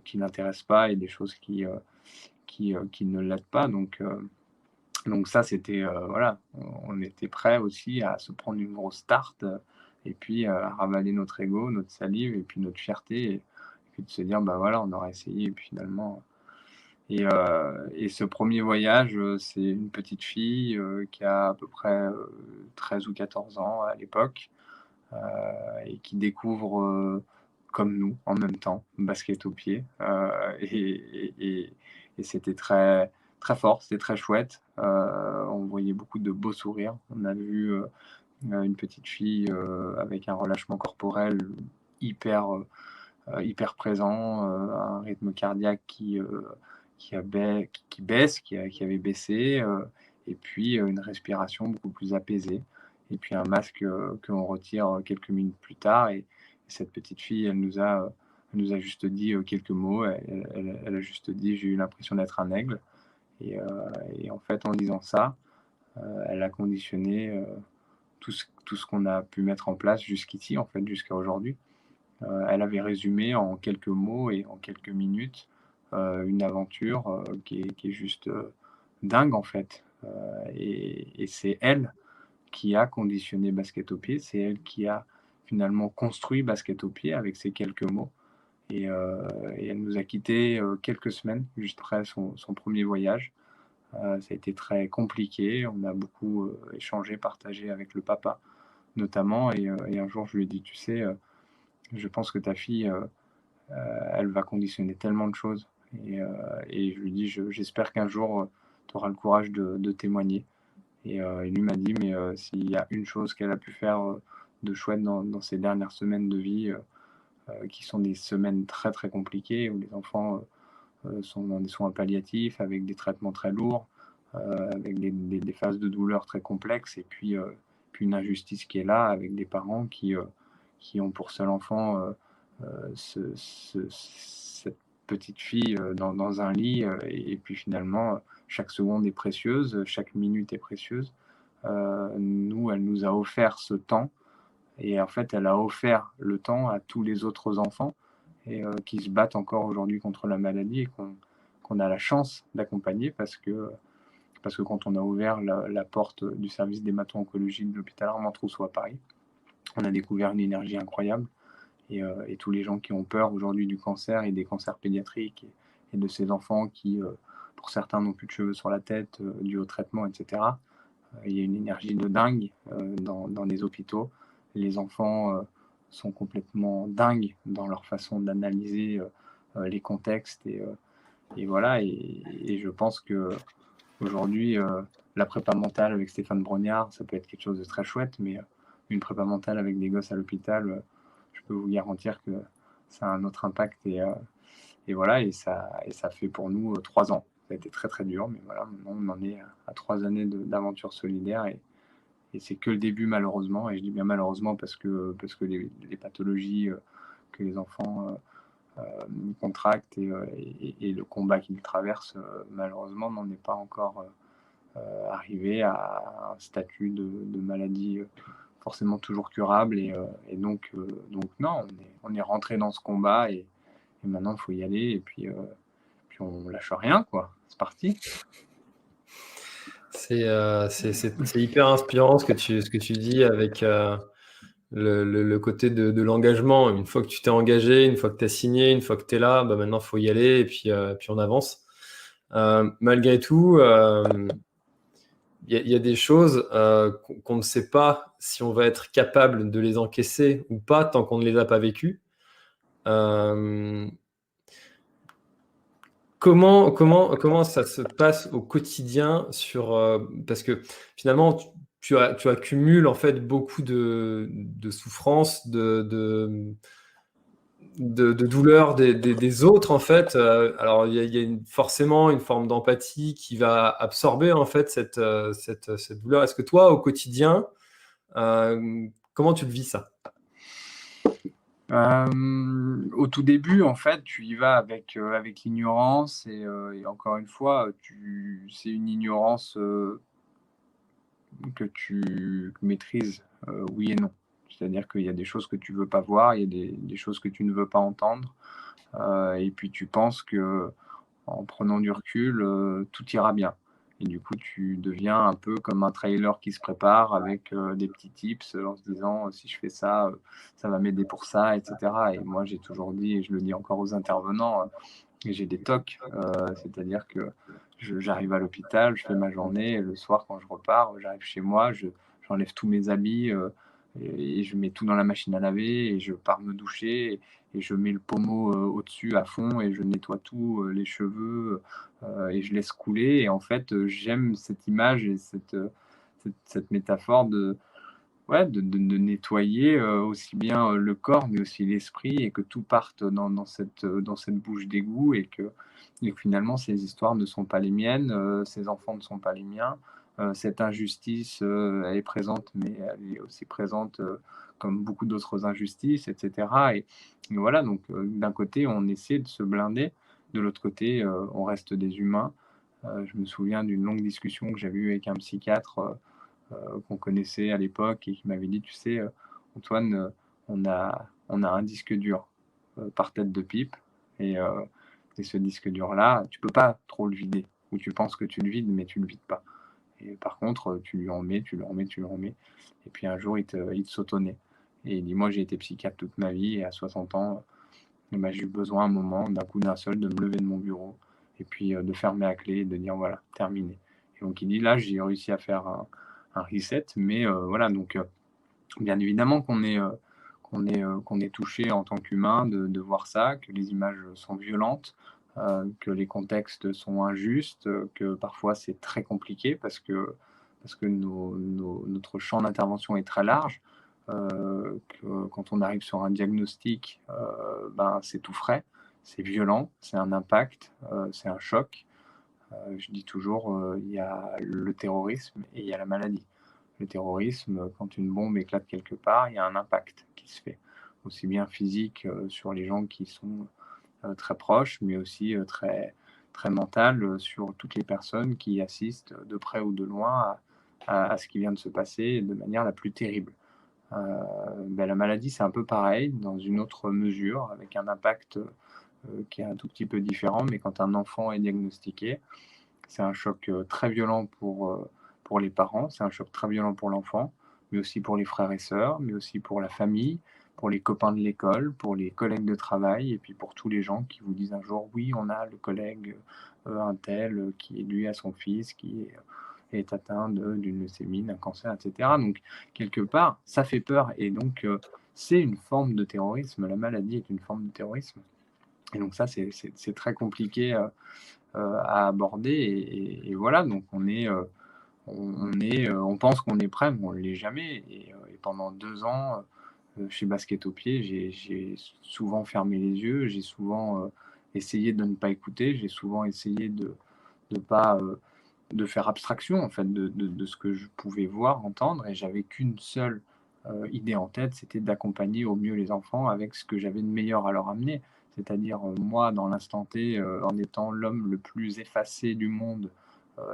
qui l'intéressent pas et des choses qui ne l'aident pas donc ça c'était, voilà, on était prêt aussi à se prendre une grosse tarte, et puis, à ravaler notre ego, notre salive et puis notre fierté et puis de se dire: «Bah, voilà, on aura essayé» et puis finalement et ce premier voyage, c'est une petite fille, qui a à peu près, 13 ou 14 ans à l'époque, heu et qui découvre, comme nous, en même temps, basket au pied. Et c'était très, très fort, c'était très chouette. On voyait beaucoup de beaux sourires. On a vu une petite fille avec un relâchement corporel hyper, hyper présent, un rythme cardiaque qui baisse, qui avait baissé, et puis une respiration beaucoup plus apaisée. Et puis un masque que l'on retire quelques minutes plus tard. Et cette petite fille, elle nous a juste dit quelques mots. Elle a juste dit: «J'ai eu l'impression d'être un aigle». Et, euh, et en fait, en disant ça, elle a conditionné tout ce qu'on a pu mettre en place jusqu'ici, en fait, jusqu'à aujourd'hui. Elle avait résumé en quelques mots et en quelques minutes une aventure qui est juste dingue, en fait. Et c'est elle qui a conditionné Basket au pied, c'est elle qui a finalement construit Basket au pied avec ces quelques mots. Et elle nous a quittés quelques semaines juste après son premier voyage. Ça a été très compliqué, on a beaucoup échangé, partagé avec le papa notamment. Et un jour je lui ai dit: «Tu sais, je pense que ta fille, elle va conditionner tellement de choses». Et je lui dis: «J'espère qu'un jour, tu auras le courage de témoigner». Et lui m'a dit: «Mais s'il y a une chose qu'elle a pu faire de chouette dans ces dernières semaines de vie, qui sont des semaines très très compliquées, où les enfants sont dans des soins palliatifs, avec des traitements très lourds, avec des phases de douleur très complexes, et puis une injustice qui est là, avec des parents qui ont pour seul enfant cette petite fille dans un lit, et puis finalement, chaque seconde est précieuse, chaque minute est précieuse. Nous, elle nous a offert ce temps, et en fait, elle a offert le temps à tous les autres enfants et qui se battent encore aujourd'hui contre la maladie, et qu'on a la chance d'accompagner, parce que quand on a ouvert la porte du service d'hémato-oncologie de l'hôpital Armand-Trousseau à Paris, on a découvert une énergie incroyable. Et tous les gens qui ont peur aujourd'hui du cancer et des cancers pédiatriques, et de ces enfants qui, pour certains, n'ont plus de cheveux sur la tête dû au traitement, etc. Il y a une énergie de dingue dans les hôpitaux. Les enfants sont complètement dingues dans leur façon d'analyser les contextes. Et voilà. Et je pense que aujourd'hui, la prépa mentale avec Stéphane Brognard, ça peut être quelque chose de très chouette, mais une prépa mentale avec des gosses à l'hôpital, je peux vous garantir que ça a un autre impact. Et voilà, et ça fait pour nous 3 ans. Ça a été très très dur, mais voilà, maintenant on en est à 3 années d'aventure solidaire, et c'est que le début, malheureusement. Et je dis bien malheureusement parce que les pathologies que les enfants contractent, et le combat qu'ils traversent, malheureusement, n'en est pas encore arrivé à un statut de maladie forcément toujours curable. Et donc non, on est rentré dans ce combat, et maintenant il faut y aller, et puis on lâche rien, quoi. C'est parti. C'est hyper inspirant ce que tu dis avec le côté de l'engagement. Une fois que tu t'es engagé, une fois que tu as signé, une fois que tu es là, bah maintenant il faut y aller, et puis on avance. Malgré tout, il y a des choses qu'on ne sait pas si on va être capable de les encaisser ou pas tant qu'on ne les a pas vécues. Comment ça se passe au quotidien parce que finalement, tu accumules en fait beaucoup de souffrances, de douleurs des autres en fait. Alors il y a forcément une forme d'empathie qui va absorber en fait cette douleur. Est-ce que toi, au quotidien, comment tu le vis ça? Au tout début, en fait, tu y vas avec l'ignorance, et encore une fois, c'est une ignorance que tu maîtrises, oui et non. C'est-à-dire qu'il y a des choses que tu veux pas voir, il y a des choses que tu ne veux pas entendre, et puis tu penses que en prenant du recul, tout ira bien. Et du coup, tu deviens un peu comme un trailer qui se prépare avec des petits tips en se disant: «Si je fais ça, ça va m'aider pour ça», et cetera. Et moi, j'ai toujours dit, et je le dis encore aux intervenants, j'ai des TOC, c'est-à-dire que j'arrive à l'hôpital, je fais ma journée, et le soir, quand je repars, j'arrive chez moi, j'enlève tous mes habits, et je mets tout dans la machine à laver et je pars me doucher et je mets le pommeau, au-dessus à fond et je nettoie tout, les cheveux, et je laisse couler et en fait, j'aime cette image et cette métaphore de ouais, de nettoyer, aussi bien, le corps, mais aussi l'esprit et que tout parte dans cette bouche d'égout et que finalement ces histoires ne sont pas les miennes, ces enfants ne sont pas les miens. Cette injustice, elle est présente, mais elle est aussi présente, comme beaucoup d'autres injustices et cetera et voilà donc d'un côté, on essaie de se blinder, de l'autre côté, on reste des humains. Je me souviens d'une longue discussion que j'avais eue avec un psychiatre, qu'on connaissait à l'époque et qui m'avait dit: «Tu sais, Antoine, on a un disque dur, par tête de pipe et heu et ce disque dur-là, tu peux pas trop le vider ou tu penses que tu le vides, mais tu le vides pas et par contre, tu lui en mets, tu lui en mets, tu lui en mets et puis un jour il te saute au nez» et il dit: «Moi, j'ai été psychiatre toute ma vie et à 60 ans, bah, j'ai eu besoin à un moment, d'un coup d'un seul, de me lever de mon bureau et puis, de fermer à clé et de dire: "Voilà, terminé" et donc il dit: «Là, j'ai réussi à faire un reset» mais voilà donc bien évidemment qu'on est touché en tant qu'humain de voir ça, que les images sont violentes, que les contextes sont injustes, que parfois c'est très compliqué parce que notre champ d'intervention est très large, que quand on arrive sur un diagnostic, ben, c'est tout frais, c'est violent, c'est un impact, c'est un choc. Je dis toujours, il y a le terrorisme et il y a la maladie. Le terrorisme, quand une bombe éclate quelque part, il y a un impact qui se fait, aussi bien physique, sur les gens qui sont, très proches, mais aussi, très très mental, sur toutes les personnes qui assistent, de près ou de loin à ce qui vient de se passer de manière la plus terrible. Heu, la maladie, c'est un peu pareil, dans une autre mesure, avec un impact, qui est un tout petit peu différent, mais quand un enfant est diagnostiqué, c'est un choc, très violent pour les parents, c'est un choc très violent pour l'enfant, mais aussi pour les frères et sœurs, mais aussi pour la famille, pour les copains de l'école, pour les collègues de travail et puis pour tous les gens qui vous disent un jour: «Oui, on a le collègue, untel, qui lui a son fils qui est atteint d'une leucémie, d'un cancer» et cetera. Donc quelque part, ça fait peur et donc c'est une forme de terrorisme. La maladie est une forme de terrorisme et donc ça, c'est très compliqué, à aborder et voilà, donc on pense qu'on est prêt, mais on ne l'est jamais et pendant 2 ans, chez Basket au pied, j'ai souvent fermé les yeux, j'ai souvent, essayé de ne pas écouter, j'ai souvent essayé de pas, de faire abstraction en fait de ce que je pouvais voir, entendre et j'avais qu'une seule, idée en tête, c'était d'accompagner au mieux les enfants avec ce que j'avais de meilleur à leur amener. C'est-à-dire, moi dans l'instant T, en étant l'homme le plus effacé du monde,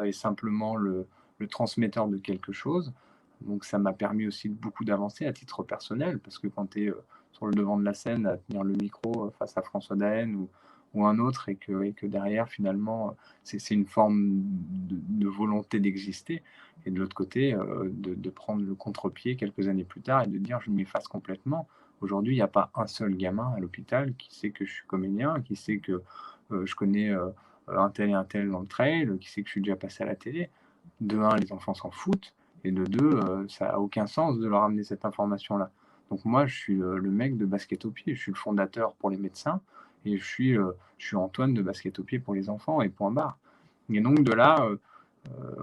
et simplement le transmetteur de quelque chose. Donc ça m'a permis aussi de beaucoup d'avancer à titre personnel parce que quand tu es, sur le devant de la scène à tenir le micro, face à François Daen ou un autre et que derrière finalement, c'est une forme de volonté d'exister et de l'autre côté, de prendre le contre-pied quelques années plus tard et de dire: «Je m'efface complètement». Aujourd'hui, il y a pas un seul gamin à l'hôpital qui sait que je suis comédien, qui sait que, je connais, un tel et un tel dans le trail, qui sait que je suis déjà passé à la télé. De un, les enfants s'en foutent et de 2, ça a aucun sens de leur amener cette information-là. Donc moi, je suis, le mec de Basket au pied, je suis le fondateur pour les médecins et je suis Antoine de Basket au pied pour les enfants et point barre. Et donc de là,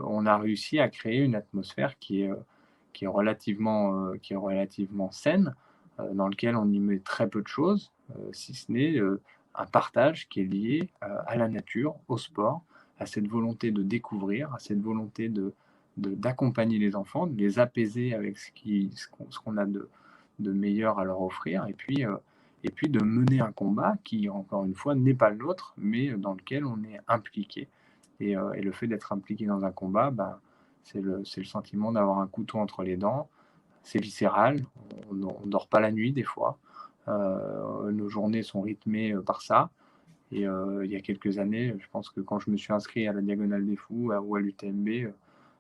on a réussi à créer une atmosphère qui est relativement saine, dans lequel on y met très peu de choses, si ce n'est, un partage qui est lié, à la nature, au sport, à cette volonté de découvrir, à cette volonté d'accompagner les enfants, de les apaiser avec ce qu'on a de meilleur à leur offrir et puis de mener un combat qui, encore une fois, n'est pas le nôtre, mais dans lequel on est impliqué et le fait d'être impliqué dans un combat, ben, c'est le sentiment d'avoir un couteau entre les dents. C'est viscéral, on dort pas la nuit des fois, nos journées sont rythmées, par ça et il y a quelques années, je pense que quand je me suis inscrit à la Diagonale des Fous ou à l'UTMB,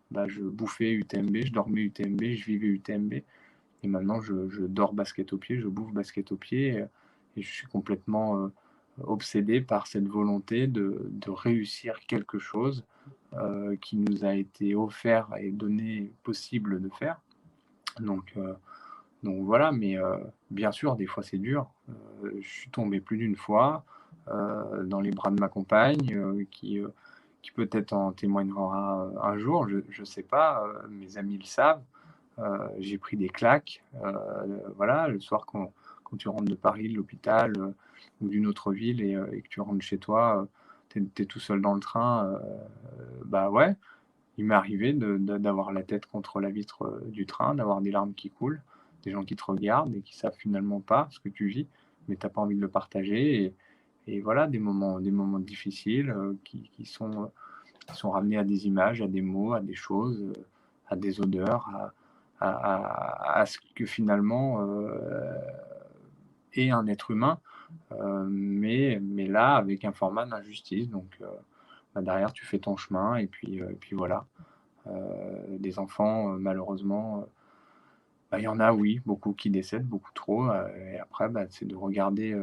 bah, je bouffais UTMB, je dormais UTMB, je vivais UTMB et maintenant je dors basket au pied, je bouffe basket au pied et je suis complètement, obsédé par cette volonté de réussir quelque chose, qui nous a été offert et donné possible de faire. Donc Donc voilà, mais bien sûr, des fois, c'est dur. Je suis tombé plus d'une fois, dans les bras de ma compagne, qui peut-être en témoignera, un jour, je sais pas, mes amis le savent. J'ai pris des claques, voilà, le soir quand tu rentres de Paris, de l'hôpital, ou d'une autre ville et que tu rentres chez toi, tu es tout seul dans le train, bah, ouais, il m'est arrivé d'avoir la tête contre la vitre, du train, d'avoir des larmes qui coulent, des gens qui te regardent et qui savent finalement pas ce que tu vis, mais tu as pas envie de le partager et voilà, des moments difficiles, qui sont ramenés à des images, à des mots, à des choses, à des odeurs, à ce que finalement, est un être humain, mais là, avec un format d'injustice. Donc, bah, derrière, tu fais ton chemin et puis voilà. Des enfants, malheureusement, bah, il y en a, oui, beaucoup qui décèdent, beaucoup trop, et après, bah, c'est de regarder,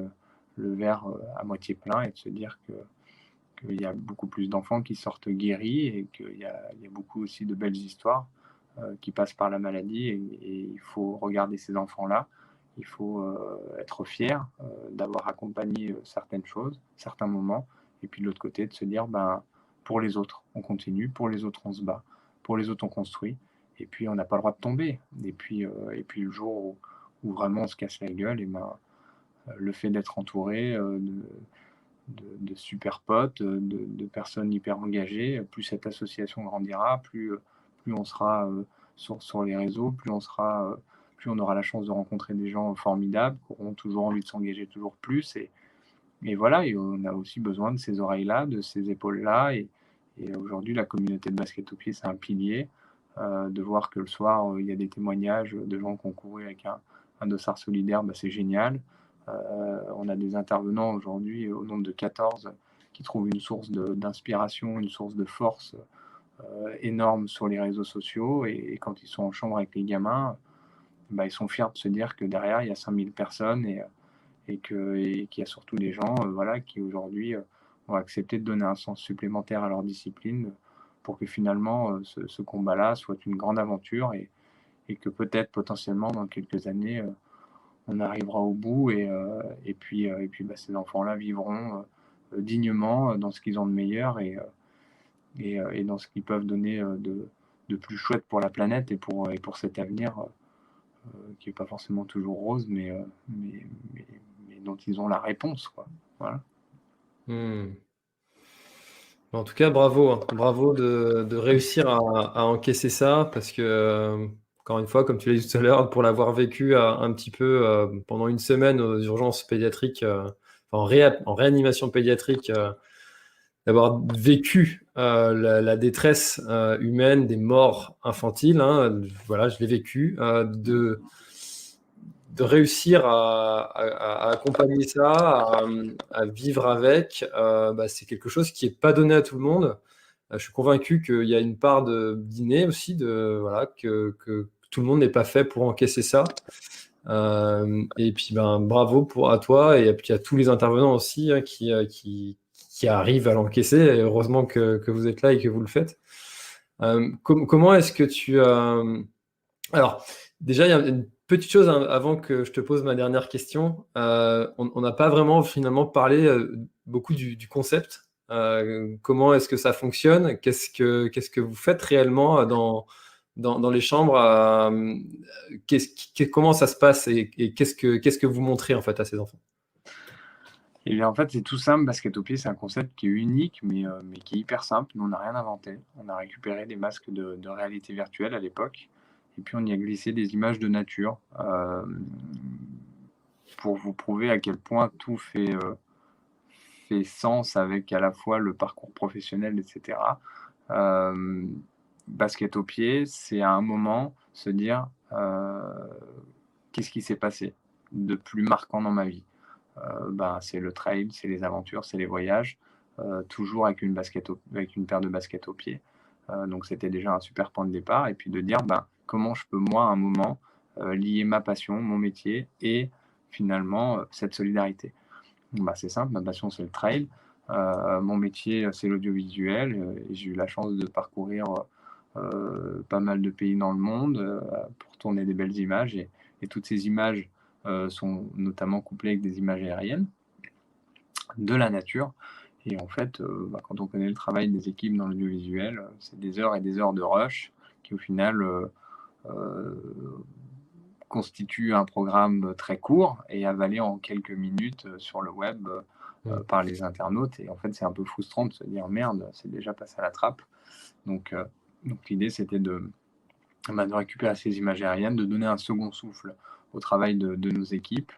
le verre, à moitié plein et de se dire qu'il y a beaucoup plus d'enfants qui sortent guéris et qu'il y a beaucoup aussi de belles histoires, qui passent par la maladie et il faut regarder ces enfants-là. Il faut, être fier, d'avoir accompagné, certaines choses, certains moments et puis de l'autre côté de se dire: «Ben, pour les autres, on continue, pour les autres, on se bat, pour les autres, on construit et puis on n'a pas le droit de tomber» et puis le jour où vraiment on se casse la gueule et ben, le fait d'être entouré, de super potes, de personnes hyper engagées, plus cette association grandira, plus on sera, sur les réseaux, plus on aura la chance de rencontrer des gens formidables, qui auront toujours envie de s'engager toujours plus et voilà et on a aussi besoin de ces oreilles-là, de ces épaules-là et aujourd'hui la communauté de basket au pied, c'est un pilier, de voir que le soir, il y a des témoignages de gens qui ont couru avec un dossard solidaire, bah, c'est génial. On a des intervenants aujourd'hui au nombre de 14 qui trouvent une source d'inspiration, une source de force énorme sur les réseaux sociaux et quand ils sont en chambre avec les gamins, bah, ils sont fiers de se dire que derrière il y a 5000 personnes et qu'il y a surtout des gens voilà, qui aujourd'hui ont accepté de donner un sens supplémentaire à leur discipline pour que finalement ce combat-là soit une grande aventure et que peut-être potentiellement dans quelques années on arrivera au bout et puis bah, ces enfants-là vivront dignement dans ce qu'ils ont de meilleur et dans ce qu'ils peuvent donner de plus chouette pour la planète et pour cet avenir qui n'est pas forcément toujours rose, mais, mais, mais dont ils ont la réponse, quoi. Voilà. Mmh. En tout cas, bravo, hein. Bravo de réussir à encaisser ça parce que, encore une fois, comme tu l'as dit tout à l'heure, pour l'avoir vécu, un petit peu, pendant une semaine aux urgences pédiatriques, en réanimation pédiatrique, d'avoir vécu, la détresse, humaine des morts infantiles, hein, voilà, je l'ai vécu, de réussir à accompagner ça, à vivre avec, bah, c'est quelque chose qui est pas donné à tout le monde. Je suis convaincu qu'il y a une part d'inné aussi, voilà, que tout le monde n'est pas fait pour encaisser ça. Et puis, ben, bravo à toi et puis à tous les intervenants aussi, hein, qui arrivent à l'encaisser. Et heureusement que vous êtes là et que vous le faites. Comment est-ce que tu... Alors, déjà, il y a une petite chose, hein, avant que je te pose ma dernière question. On n'a pas vraiment finalement parlé beaucoup du concept. Comment est-ce que ça fonctionne? Qu'est-ce que vous faites réellement dans les chambres? Comment ça se passe et qu'est-ce que vous montrez en fait à ces enfants? Et bien, en fait, c'est tout simple, Basket au pied, c'est un concept qui est unique, mais qui est hyper simple. Nous, on n'a rien inventé. On a récupéré des masques de réalité virtuelle à l'époque, et puis on y a glissé des images de nature pour vous prouver à quel point tout fait sens avec à la fois le parcours professionnel, etc. Euh, Basket au pied, c'est à un moment se dire qu'est-ce qui s'est passé de plus marquant dans ma vie. Ben, c'est le trail, c'est les aventures, c'est les voyages, toujours avec avec une paire de baskets au pied. Donc c'était déjà un super point de départ. Et puis de dire ben, comment je peux, moi, à un moment, lier ma passion, mon métier et finalement cette solidarité. Bah, c'est simple, ma passion c'est le trail, mon métier c'est l'audiovisuel et j'ai eu la chance de parcourir pas mal de pays dans le monde pour tourner des belles images Et toutes ces images sont notamment couplées avec des images aériennes de la nature. Et en fait, quand on connaît le travail des équipes dans l'audiovisuel, c'est des heures et des heures de rush qui au final constituent un programme très court et avalé en quelques minutes sur le web Mm. par les internautes. Et en fait, c'est un peu frustrant de se dire merde, c'est déjà passé à la trappe. Donc, donc l'idée, c'était de récupérer ces images aériennes, de donner un second souffle au travail de nos équipes,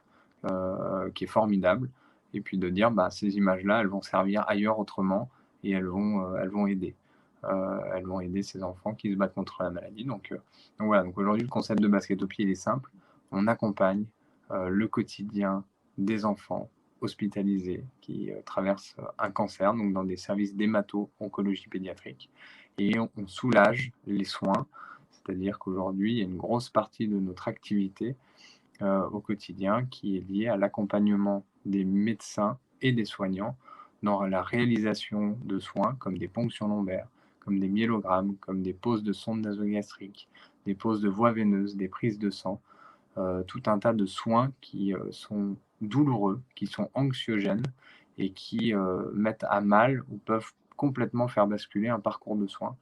qui est formidable, et puis de dire ces images-là, elles vont servir ailleurs autrement, et elles vont aider. Elles vont aider ces enfants qui se battent contre la maladie. Donc voilà, donc aujourd'hui, le concept de basket au pied, il est simple. On accompagne le quotidien des enfants hospitalisés qui traversent un cancer, donc dans des services d'hémato-oncologie pédiatrique, et on soulage les soins. C'est-à-dire qu'aujourd'hui, il y a une grosse partie de notre activité au quotidien qui est liée à l'accompagnement des médecins et des soignants dans la réalisation de soins comme des ponctions lombaires, comme des myélogrammes, comme des poses de sondes nasogastriques, des poses de voies veineuses, des prises de sang, tout un tas de soins qui sont douloureux, qui sont anxiogènes et qui mettent à mal ou peuvent complètement faire basculer un parcours de soins.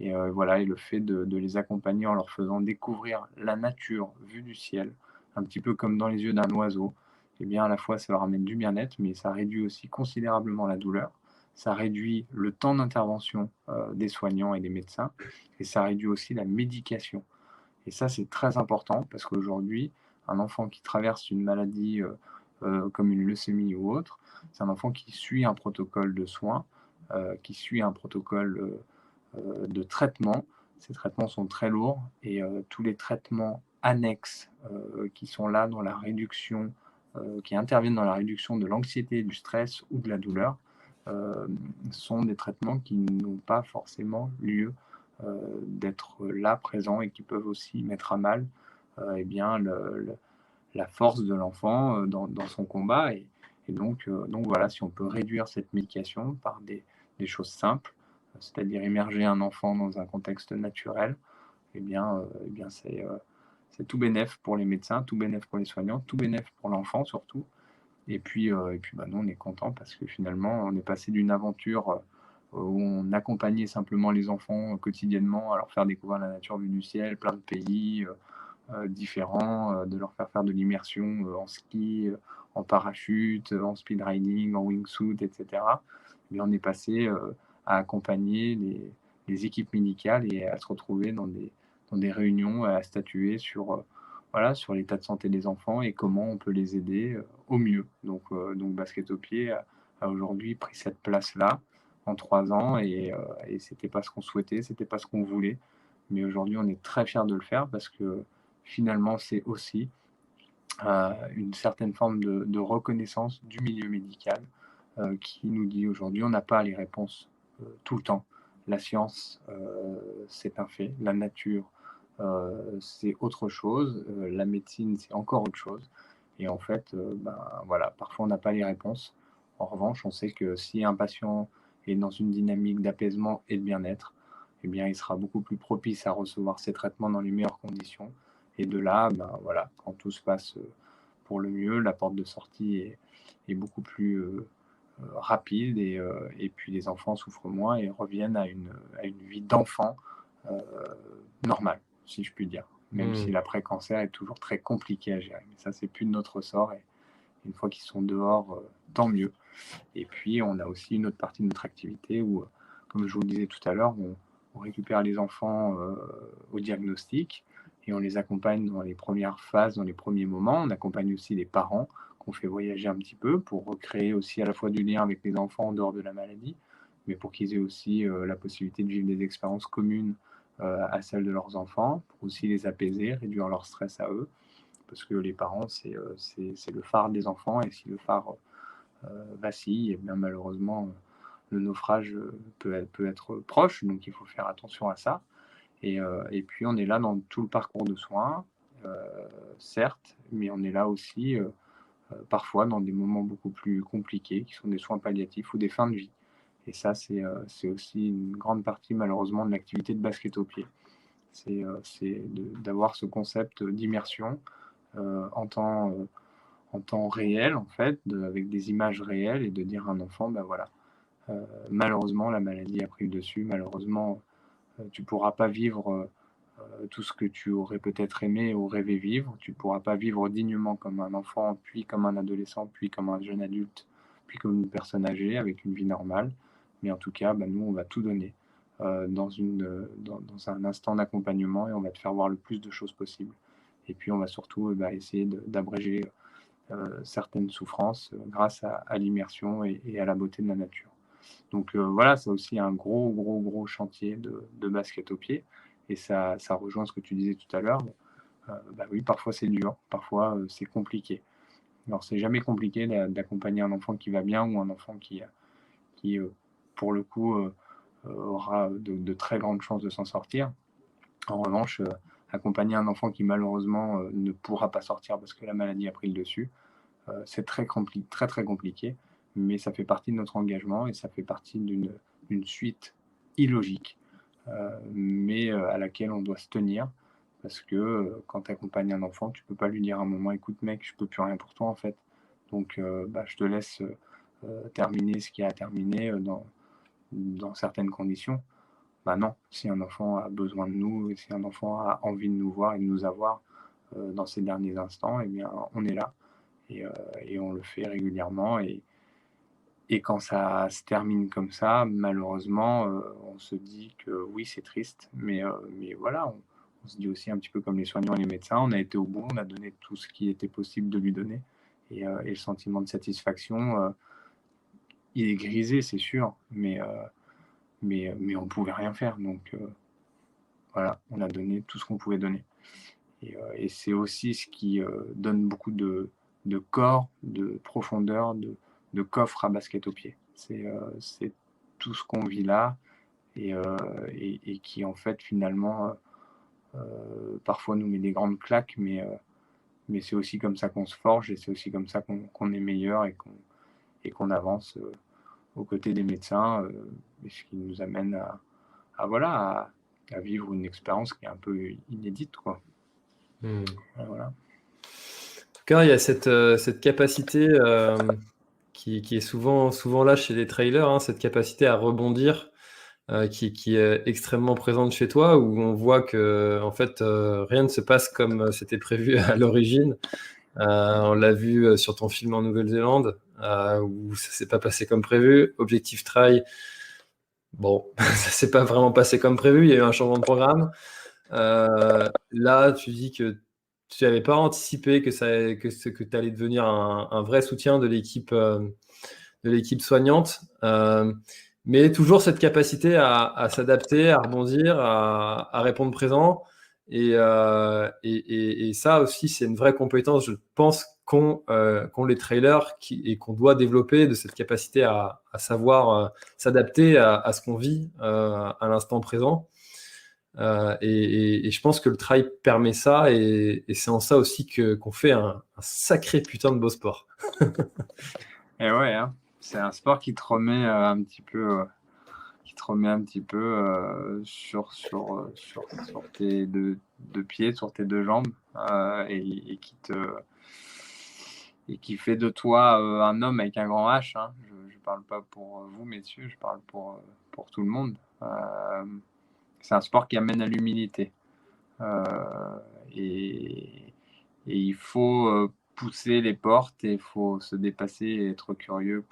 Et voilà, et le fait de les accompagner en leur faisant découvrir la nature vue du ciel, un petit peu comme dans les yeux d'un oiseau, eh bien, à la fois, ça leur amène du bien-être, mais ça réduit aussi considérablement la douleur. Ça réduit le temps d'intervention des soignants et des médecins, et ça réduit aussi la médication. Et ça, c'est très important parce qu'aujourd'hui, un enfant qui traverse une maladie comme une leucémie ou autre, c'est un enfant qui suit un protocole de soins, qui suit un protocole de traitement. Ces traitements sont très lourds et tous les traitements annexes qui sont là dans la réduction, qui interviennent dans la réduction de l'anxiété, du stress ou de la douleur, euh, sont des traitements qui n'ont pas forcément lieu d'être là, présents, et qui peuvent aussi mettre à mal eh bien, la force de l'enfant dans son combat. Et donc voilà, si on peut réduire cette médication par des choses simples, c'est-à-dire immerger un enfant dans un contexte naturel, eh bien c'est tout bénef pour les médecins, tout bénef pour les soignants, tout bénef pour l'enfant surtout. Et puis nous, on est content parce que finalement, on est passé d'une aventure où on accompagnait simplement les enfants quotidiennement à leur faire découvrir la nature vue du ciel, plein de pays différents, de leur faire de l'immersion en ski, en parachute, en speed riding, en wingsuit, etc. Et bien, on est passé à accompagner les équipes médicales et à se retrouver dans des réunions, à statuer sur, voilà, sur l'état de santé des enfants et comment on peut les aider au mieux. Donc Basket au pied a aujourd'hui pris cette place-là en 3 ans, et c'était pas ce qu'on souhaitait, c'était pas ce qu'on voulait. Mais aujourd'hui, on est très fiers de le faire parce que finalement, c'est aussi une certaine forme de reconnaissance du milieu médical qui nous dit aujourd'hui on n'a pas les réponses tout le temps. La science, c'est un fait. La nature, c'est autre chose. La médecine, c'est encore autre chose. Et en fait, voilà, parfois on n'a pas les réponses. En revanche, on sait que si un patient est dans une dynamique d'apaisement et de bien-être, eh bien, il sera beaucoup plus propice à recevoir ses traitements dans les meilleures conditions. Et de là, voilà, quand tout se passe pour le mieux, la porte de sortie est beaucoup plus rapide, et puis les enfants souffrent moins et reviennent à une vie d'enfant euh, normale, si je puis dire. Même si Mm. l'après-cancer est toujours très compliqué à gérer. Mais ça, c'est plus de notre ressort. Et une fois qu'ils sont dehors, tant mieux. Et puis, on a aussi une autre partie de notre activité où, comme je vous le disais tout à l'heure, on récupère les enfants au diagnostic et on les accompagne dans les premières phases, dans les premiers moments. On accompagne aussi les parents qu'on fait voyager un petit peu pour recréer aussi à la fois du lien avec les enfants en dehors de la maladie, mais pour qu'ils aient aussi la possibilité de vivre des expériences communes à celles de leurs enfants, pour aussi les apaiser, réduire leur stress à eux, parce que les parents, c'est le phare des enfants, et si le phare vacille, et bien malheureusement, le naufrage peut être proche, donc il faut faire attention à ça. Et puis on est là dans tout le parcours de soins, certes, mais on est là aussi parfois dans des moments beaucoup plus compliqués, qui sont des soins palliatifs ou des fins de vie. Et ça, c'est aussi une grande partie malheureusement de l'activité de basket au pied. C'est d'avoir ce concept d'immersion en temps réel, en fait, avec des images réelles et de dire à un enfant, ben voilà, malheureusement, la maladie a pris le dessus, malheureusement, tu pourras pas vivre tout ce que tu aurais peut-être aimé ou rêvé vivre. Tu pourras pas vivre dignement comme un enfant, puis comme un adolescent, puis comme un jeune adulte, puis comme une personne âgée avec une vie normale. Mais en tout cas, bah, nous, on va tout donner dans un instant d'accompagnement et on va te faire voir le plus de choses possible. Et puis, on va surtout bah, essayer d'abréger certaines souffrances grâce à l'immersion et à la beauté de la nature. Donc voilà, c'est aussi un gros, gros, gros chantier de basket au pied. Et ça rejoint ce que tu disais tout à l'heure. Bah oui, parfois c'est dur, parfois c'est compliqué. Alors c'est jamais compliqué d'accompagner un enfant qui va bien ou un enfant qui pour le coup, aura de très grandes chances de s'en sortir. En revanche, accompagner un enfant qui malheureusement ne pourra pas sortir parce que la maladie a pris le dessus, c'est très très compliqué, mais ça fait partie de notre engagement et ça fait partie d'une suite illogique, mais à laquelle on doit se tenir parce que quand tu accompagnes un enfant, tu peux pas lui dire à un moment, écoute mec, je peux plus rien pour toi en fait, donc bah, je te laisse terminer ce qu'il y a à terminer dans certaines conditions. Bah non, si un enfant a besoin de nous, et si un enfant a envie de nous voir et de nous avoir dans ces derniers instants, eh bien on est là et on le fait régulièrement. Et quand ça se termine comme ça, malheureusement, on se dit que oui, c'est triste, mais voilà, on se dit aussi un petit peu comme les soignants et les médecins, on a été au bout, on a donné tout ce qui était possible de lui donner. Et le sentiment de satisfaction, il est grisé, c'est sûr, mais on ne pouvait rien faire. Donc voilà, on a donné tout ce qu'on pouvait donner. Et c'est aussi ce qui donne beaucoup de corps, de profondeur, de coffre à basket au pied. C'est tout ce qu'on vit là et qui en fait finalement parfois nous met des grandes claques, mais c'est aussi comme ça qu'on se forge et c'est aussi comme ça qu'on est meilleur et qu'on avance aux côtés des médecins, et ce qui nous amène voilà, à vivre une expérience qui est un peu inédite, quoi. Voilà. En tout cas, il y a cette capacité qui est souvent là chez les trailers, hein, cette capacité à rebondir qui est extrêmement présente chez toi, où on voit que en fait rien ne se passe comme c'était prévu à l'origine. On l'a vu sur ton film en Nouvelle-Zélande, où ça s'est pas passé comme prévu. Objectif Try, bon, ça s'est pas vraiment passé comme prévu. Il y a eu un changement de programme. Là, tu dis que tu n'avais pas anticipé que tu allais devenir un vrai soutien de l'équipe soignante. Mais toujours cette capacité à s'adapter, à rebondir, à répondre présent. Et ça aussi, c'est une vraie compétence, je pense, qu'ont les trailers et qu'on doit développer, de cette capacité à savoir s'adapter à ce qu'on vit à l'instant présent. Et je pense que le trail permet ça, et c'est en ça aussi qu'on fait un sacré putain de beau sport. Et ouais, hein, c'est un sport qui te remet un petit peu, sur tes deux pieds, sur tes deux jambes, et qui fait de toi un homme avec un grand H, hein. Je parle pas pour vous, messieurs, je parle pour tout le monde. C'est un sport qui amène à l'humilité. Et, et il faut pousser les portes et il faut se dépasser et être curieux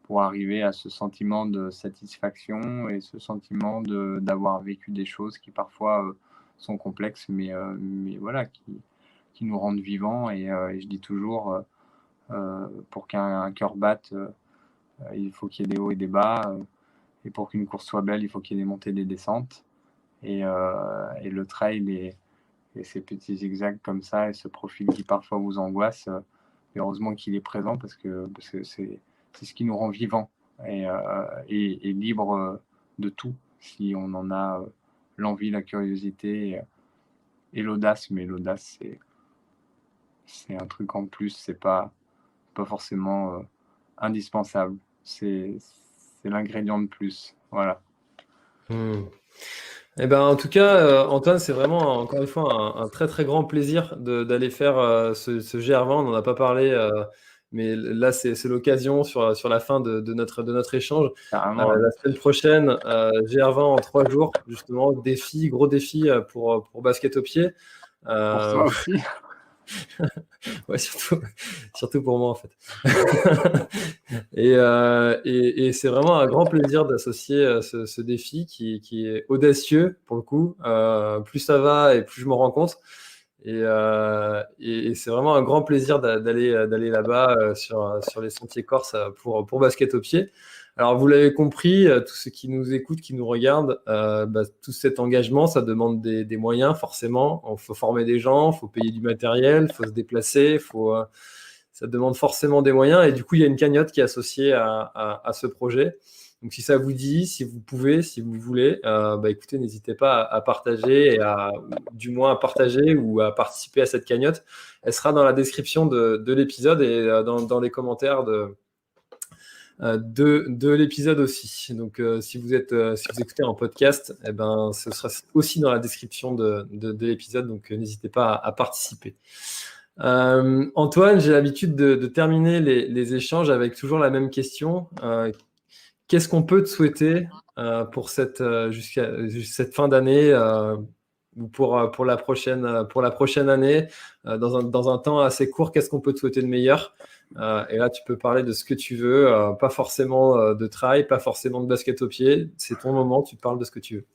pour arriver à ce sentiment de satisfaction et ce sentiment d'avoir vécu des choses qui parfois sont complexes, mais voilà, qui nous rendent vivants. Et je dis toujours, pour qu'un cœur batte, il faut qu'il y ait des hauts et des bas. Et pour qu'une course soit belle, il faut qu'il y ait des montées et des descentes. Et le trail et ces petits zigzags comme ça et ce profil qui parfois vous angoisse, et heureusement qu'il est présent parce que c'est ce qui nous rend vivants et libres de tout si on en a l'envie, la curiosité et l'audace. Mais l'audace, c'est un truc en plus, c'est pas forcément indispensable. C'est l'ingrédient de plus. Voilà. En tout cas, Antoine, c'est vraiment encore une fois un très très grand plaisir d'aller faire ce GR20. On n'en a pas parlé, mais là c'est l'occasion sur la fin de notre échange. Carrément, La semaine prochaine, GR20 en 3 jours, justement, gros défi pour basket au pied. pour Euh, toi aussi. ouais, surtout pour moi en fait. Et c'est vraiment un grand plaisir d'associer ce défi qui est audacieux pour le coup. Plus ça va et plus je m'en rends compte. Et c'est vraiment un grand plaisir d'aller là-bas sur les sentiers corses pour basket au pied. Alors vous l'avez compris, tous ceux qui nous écoutent, qui nous regardent, tout cet engagement, ça demande des moyens forcément. Il faut former des gens, il faut payer du matériel, il faut se déplacer, ça demande forcément des moyens. Et du coup, il y a une cagnotte qui est associée à ce projet. Donc, si ça vous dit, si vous pouvez, si vous voulez, écoutez, n'hésitez pas à partager du moins à partager ou à participer à cette cagnotte. Elle sera dans la description de l'épisode et dans les commentaires de l'épisode aussi. Donc, si vous écoutez en podcast, ce sera aussi dans la description de l'épisode. Donc, n'hésitez pas à participer. Antoine, j'ai l'habitude de terminer les échanges avec toujours la même question. Qu'est-ce qu'on peut te souhaiter pour jusqu'à cette fin d'année ou pour la prochaine année dans un temps assez court? Qu'est-ce qu'on peut te souhaiter de meilleur? Et là, tu peux parler de ce que tu veux, pas forcément de trail, pas forcément de basket au pied. C'est ton moment, tu parles de ce que tu veux.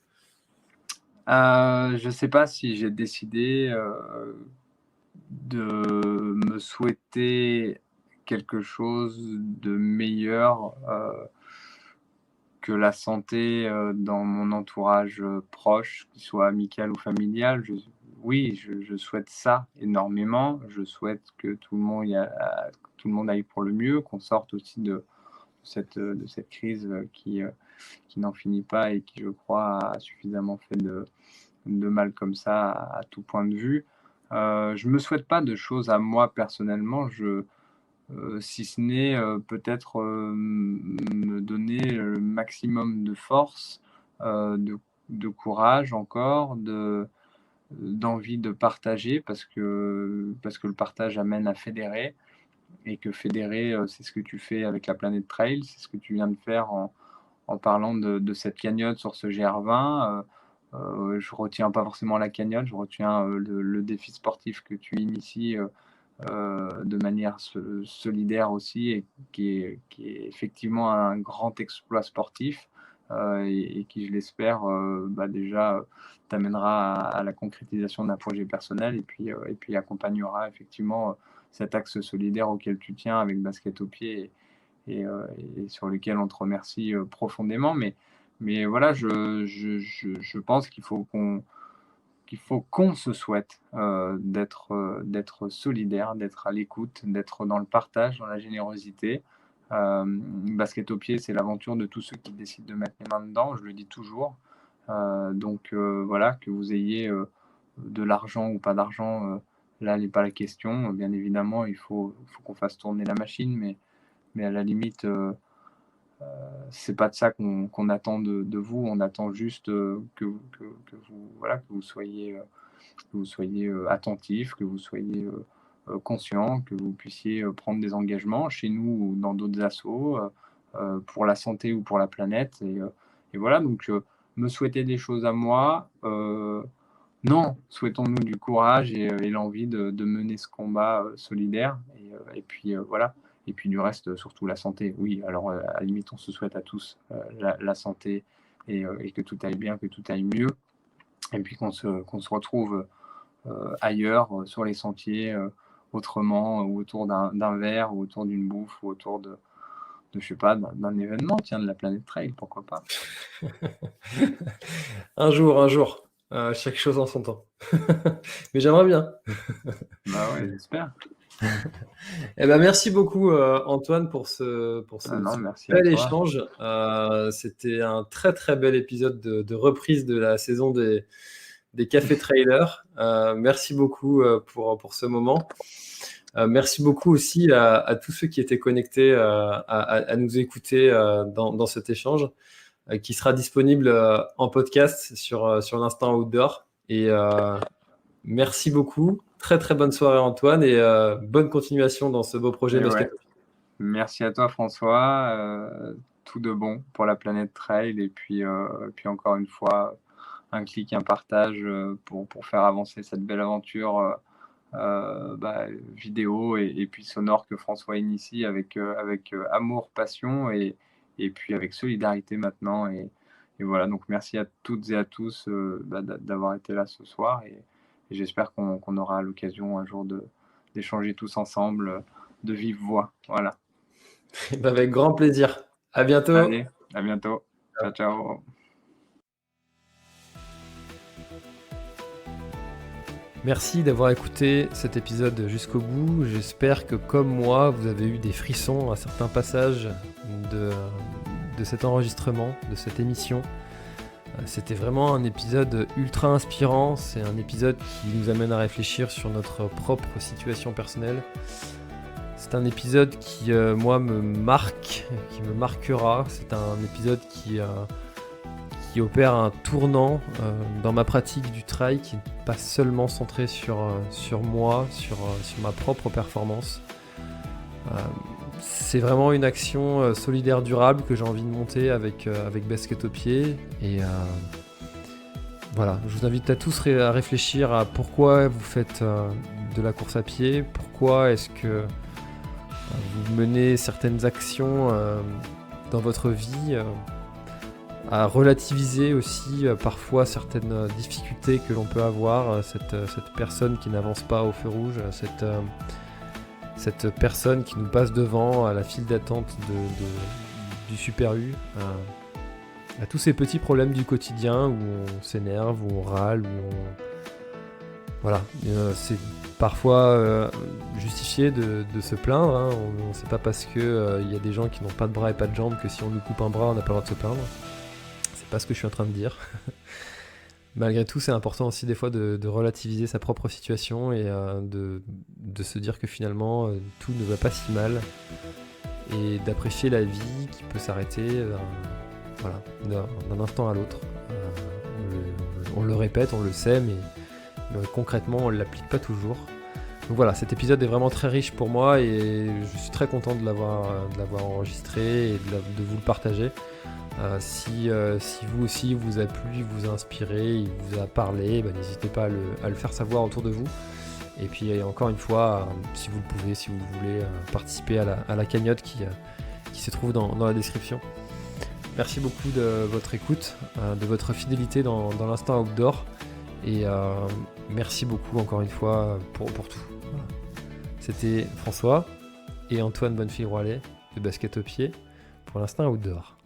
Je ne sais pas si j'ai décidé de me souhaiter quelque chose de meilleur que la santé dans mon entourage proche, qu'il soit amical ou familial. Oui, je souhaite ça énormément. Je souhaite que tout le monde aille pour le mieux, qu'on sorte aussi de cette crise qui n'en finit pas et qui, je crois, a suffisamment fait de mal comme ça à tout point de vue. Je ne me souhaite pas de choses à moi personnellement, si ce n'est peut-être me donner le maximum de force, de courage encore, d'envie de partager parce que le partage amène à fédérer et que fédérer, c'est ce que tu fais avec la Planète Trail, c'est ce que tu viens de faire en parlant de cette cagnotte sur ce GR20. Je retiens pas forcément la cagnotte, je retiens le défi sportif que tu inities de manière solidaire aussi et qui est effectivement un grand exploit sportif et qui, je l'espère, déjà t'amènera à la concrétisation d'un projet personnel et puis accompagnera effectivement cet axe solidaire auquel tu tiens avec Basket au pied et sur lequel on te remercie profondément. Mais voilà, je pense qu'il faut qu'on se souhaite d'être solidaire, d'être à l'écoute, d'être dans le partage, dans la générosité. Basket au pied, c'est l'aventure de tous ceux qui décident de mettre les mains dedans, je le dis toujours. Donc voilà, que vous ayez de l'argent ou pas d'argent, là n'est pas la question. Bien évidemment, il faut qu'on fasse tourner la machine, mais à la limite, c'est pas de ça qu'on attend de vous. On attend juste que vous soyez attentif, que vous soyez conscient, que vous puissiez prendre des engagements chez nous ou dans d'autres assos pour la santé ou pour la planète. Et voilà, donc me souhaiter des choses à moi, non, souhaitons-nous du courage et l'envie de mener ce combat solidaire. Et puis voilà. Et puis du reste, surtout la santé. Oui, alors à la limite, on se souhaite à tous la santé et que tout aille bien, que tout aille mieux. Et puis qu'on se retrouve ailleurs, sur les sentiers, autrement, ou autour d'un verre, ou autour d'une bouffe, ou autour de je sais pas, d'un événement, tiens, de la Planète Trail, pourquoi pas. Un jour, chaque chose en son temps. Mais j'aimerais bien. Bah ouais, j'espère. Merci beaucoup Antoine pour ce Non, merci à bel toi. échange. C'était un très très bel épisode de reprise de la saison des Cafés Trailers. Merci beaucoup pour ce moment. Merci beaucoup aussi à tous ceux qui étaient connectés à nous écouter dans cet échange. qui sera disponible en podcast sur l'Instant Outdoor. Et merci beaucoup. Très très bonne soirée Antoine et bonne continuation dans ce beau projet Basket. Ouais. Merci à toi François. Tout de bon pour la planète trail et puis encore une fois un clic, un partage pour faire avancer cette belle aventure vidéo et puis sonore que François initie avec amour, passion et puis avec solidarité maintenant et voilà, donc merci à toutes et à tous d'avoir été là ce soir et j'espère qu'on aura l'occasion un jour d'échanger tous ensemble de vive voix. Voilà. Avec grand plaisir. À bientôt. Allez, à bientôt. Ciao, ciao. Merci d'avoir écouté cet épisode jusqu'au bout. J'espère que comme moi, vous avez eu des frissons à certains passages de cet enregistrement, de cette émission. C'était vraiment un épisode ultra inspirant. C'est un épisode qui nous amène à réfléchir sur notre propre situation personnelle. C'est un épisode qui, moi, me marque, qui me marquera. C'est un épisode qui opère un tournant dans ma pratique du trail, qui n'est pas seulement centré sur moi, sur ma propre performance. C'est vraiment une action solidaire durable que j'ai envie de monter avec Basket au pied. Et voilà, je vous invite à tous à réfléchir à pourquoi vous faites de la course à pied, pourquoi est-ce que vous menez certaines actions dans votre vie, à relativiser aussi parfois certaines difficultés que l'on peut avoir, cette personne qui n'avance pas au feu rouge, cette personne qui nous passe devant à la file d'attente du Super U, à tous ces petits problèmes du quotidien où on s'énerve, où on râle, Voilà, c'est parfois justifié de se plaindre, hein. C'est pas parce que y a des gens qui n'ont pas de bras et pas de jambes que si on nous coupe un bras on n'a pas le droit de se plaindre. C'est pas ce que je suis en train de dire. Malgré tout, c'est important aussi des fois de relativiser sa propre situation et de se dire que finalement tout ne va pas si mal et d'apprécier la vie qui peut s'arrêter d'un instant à l'autre. On le répète, on le sait, mais concrètement on ne l'applique pas toujours. Donc voilà, cet épisode est vraiment très riche pour moi et je suis très content de l'avoir enregistré et de vous le partager. Si vous aussi vous a plu, vous a inspiré, il vous a parlé, n'hésitez pas à le faire savoir autour de vous. Et puis encore une fois, si vous le pouvez, si vous voulez participer à la cagnotte qui se trouve dans la description. Merci beaucoup de votre écoute, de votre fidélité dans l'Instant Outdoor. Et merci beaucoup encore une fois pour tout. Voilà. C'était François et Antoine Bonnefille-Roilet de Basket au pied pour l'Instant Outdoor.